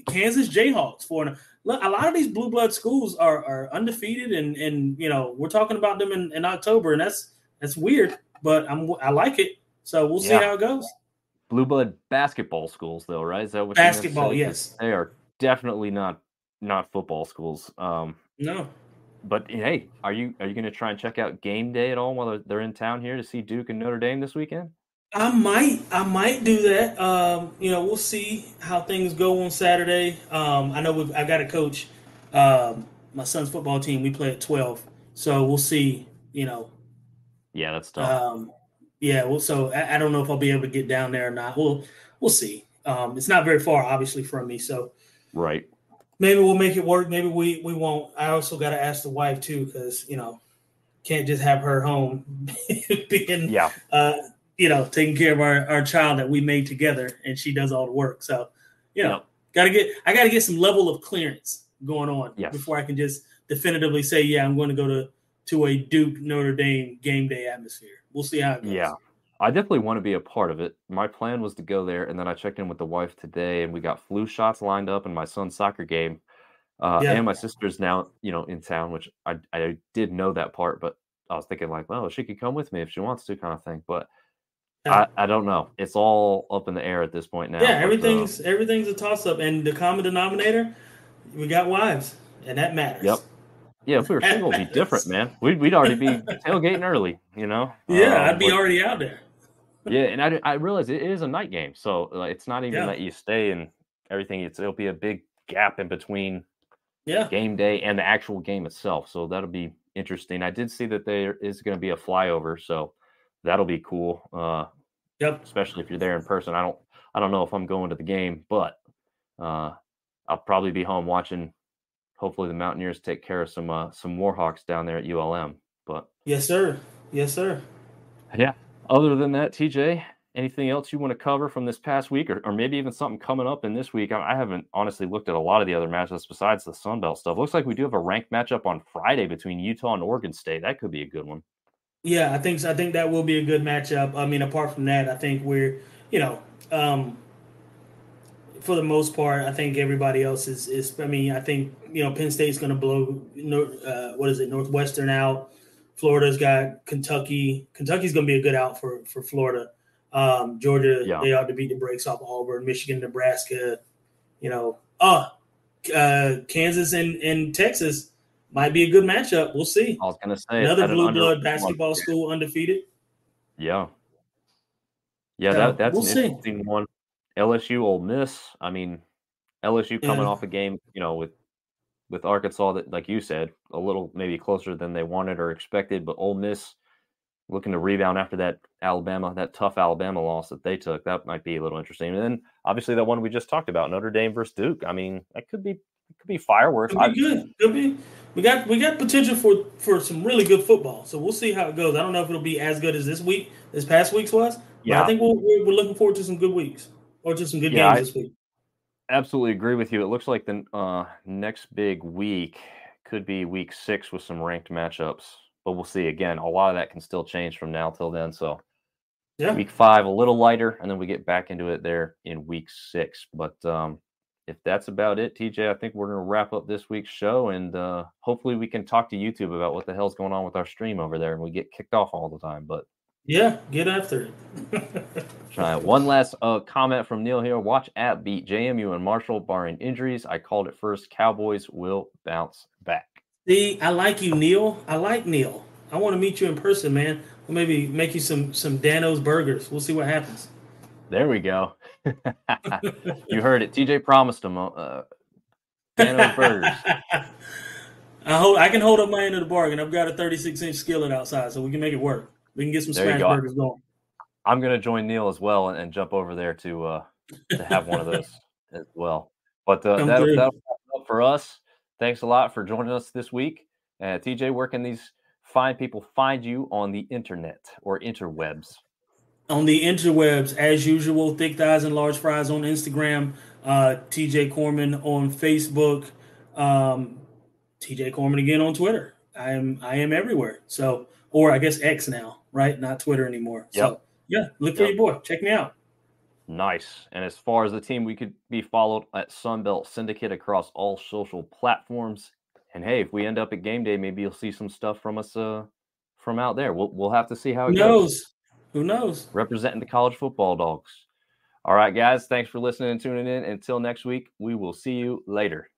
Kansas Jayhawks 4-0. Look, a lot of these blue blood schools are undefeated, and we're talking about them in October, and that's weird, but I like it. So we'll see how it goes. Blue blood basketball schools, though, right? Is that what basketball? Yes, they are definitely not football schools. No. But hey, are you going to try and check out game day at all while they're in town here to see Duke and Notre Dame this weekend? I might do that. We'll see how things go on Saturday. I know I got to coach my son's football team. We play at 12, so we'll see. Yeah, that's tough. So I don't know if I'll be able to get down there or not. We'll see. It's not very far, obviously, from me. So right. Maybe we'll make it work. Maybe we won't. I also got to ask the wife too, because can't just have her home being taking care of our child that we made together, and she does all the work. So I got to get some level of clearance going on before I can just definitively say I'm going to go to a Duke Notre Dame game day atmosphere. We'll see how it goes. Yeah. I definitely want to be a part of it. My plan was to go there, and then I checked in with the wife today, and we got flu shots lined up in my son's soccer game. And my sister's now, in town, which I did know that part, but I was thinking like, well, she could come with me if she wants to, kind of thing. But I don't know. It's all up in the air at this point now. Yeah, everything's a toss-up, and the common denominator, we got wives, and that matters. Yep. Yeah, if we were single, it'd be different, man. We'd already be tailgating early, Yeah, I'd be already out there. Yeah, and I realize it is a night game, so it's not even that you stay and everything. It'll be a big gap in between game day and the actual game itself, so that'll be interesting. I did see that there is going to be a flyover, so that'll be cool. Especially if you're there in person. I don't know if I'm going to the game, but I'll probably be home watching. Hopefully, the Mountaineers take care of some Warhawks down there at ULM. But yes, sir. Yeah. Other than that, TJ, anything else you want to cover from this past week, or maybe even something coming up in this week? I haven't honestly looked at a lot of the other matchups besides the Sun Belt stuff. Looks like we do have a ranked matchup on Friday between Utah and Oregon State. That could be a good one. Yeah, I think that will be a good matchup. I mean, apart from that, I think we're, for the most part, I think everybody else is. I mean, I think Penn State's going to blow. Northwestern out. Florida's got Kentucky. Kentucky's going to be a good out for Florida. Georgia, they ought to beat the brakes off Auburn. Michigan, Nebraska. Kansas and Texas might be a good matchup. We'll see. I was going to say another blue blood basketball school undefeated. Yeah. That's an interesting one. LSU, Ole Miss. I mean, LSU coming off a game, with Arkansas that, like you said, a little maybe closer than they wanted or expected, but Ole Miss looking to rebound after that tough Alabama loss that they took. That might be a little interesting. And then obviously that one we just talked about, Notre Dame versus Duke. I mean, that could be fireworks. Could be good. Could be. We got potential for some really good football. So we'll see how it goes. I don't know if it'll be as good as this past week's was. But I think we're looking forward to some good weeks. Or just some good games this week. Absolutely agree with you. It looks like the next big week could be week 6 with some ranked matchups. But we'll see. Again, a lot of that can still change from now till then. So week 5, a little lighter, and then we get back into it there in week 6. But if that's about it, TJ, I think we're going to wrap up this week's show. And hopefully we can talk to YouTube about what the hell's going on with our stream over there. And we get kicked off all the time. But yeah, get after it. Try one last comment from Neil here. Watch App beat JMU and Marshall, barring injuries. I called it first. Cowboys will bounce back. See, I like you, Neil. I like Neil. I want to meet you in person, man. We'll maybe make you some Dano's burgers. We'll see what happens. There we go. You heard it. TJ promised him Dano's burgers. I can hold up my end of the bargain. I've got a 36-inch skillet outside, so we can make it work. We can get some smash burgers going. I'm going to join Neil as well and jump over there to have one of those as well. But that'll wrap it up for us. Thanks a lot for joining us this week. TJ, where can these fine people find you on the internet or interwebs? On the interwebs, as usual, Thick Thighs and Large Fries on Instagram, TJ Corman on Facebook, TJ Corman again on Twitter. I am everywhere. So, or I guess X now, right? Not Twitter anymore. Yep. So yeah, look for your boy. Check me out. Nice. And as far as the team, we could be followed at Sunbelt Syndicate across all social platforms. And hey, if we end up at game day, maybe you'll see some stuff from us from out there. We'll have to see how it goes. Who knows? Representing the college football dogs. All right, guys. Thanks for listening and tuning in. Until next week, we will see you later.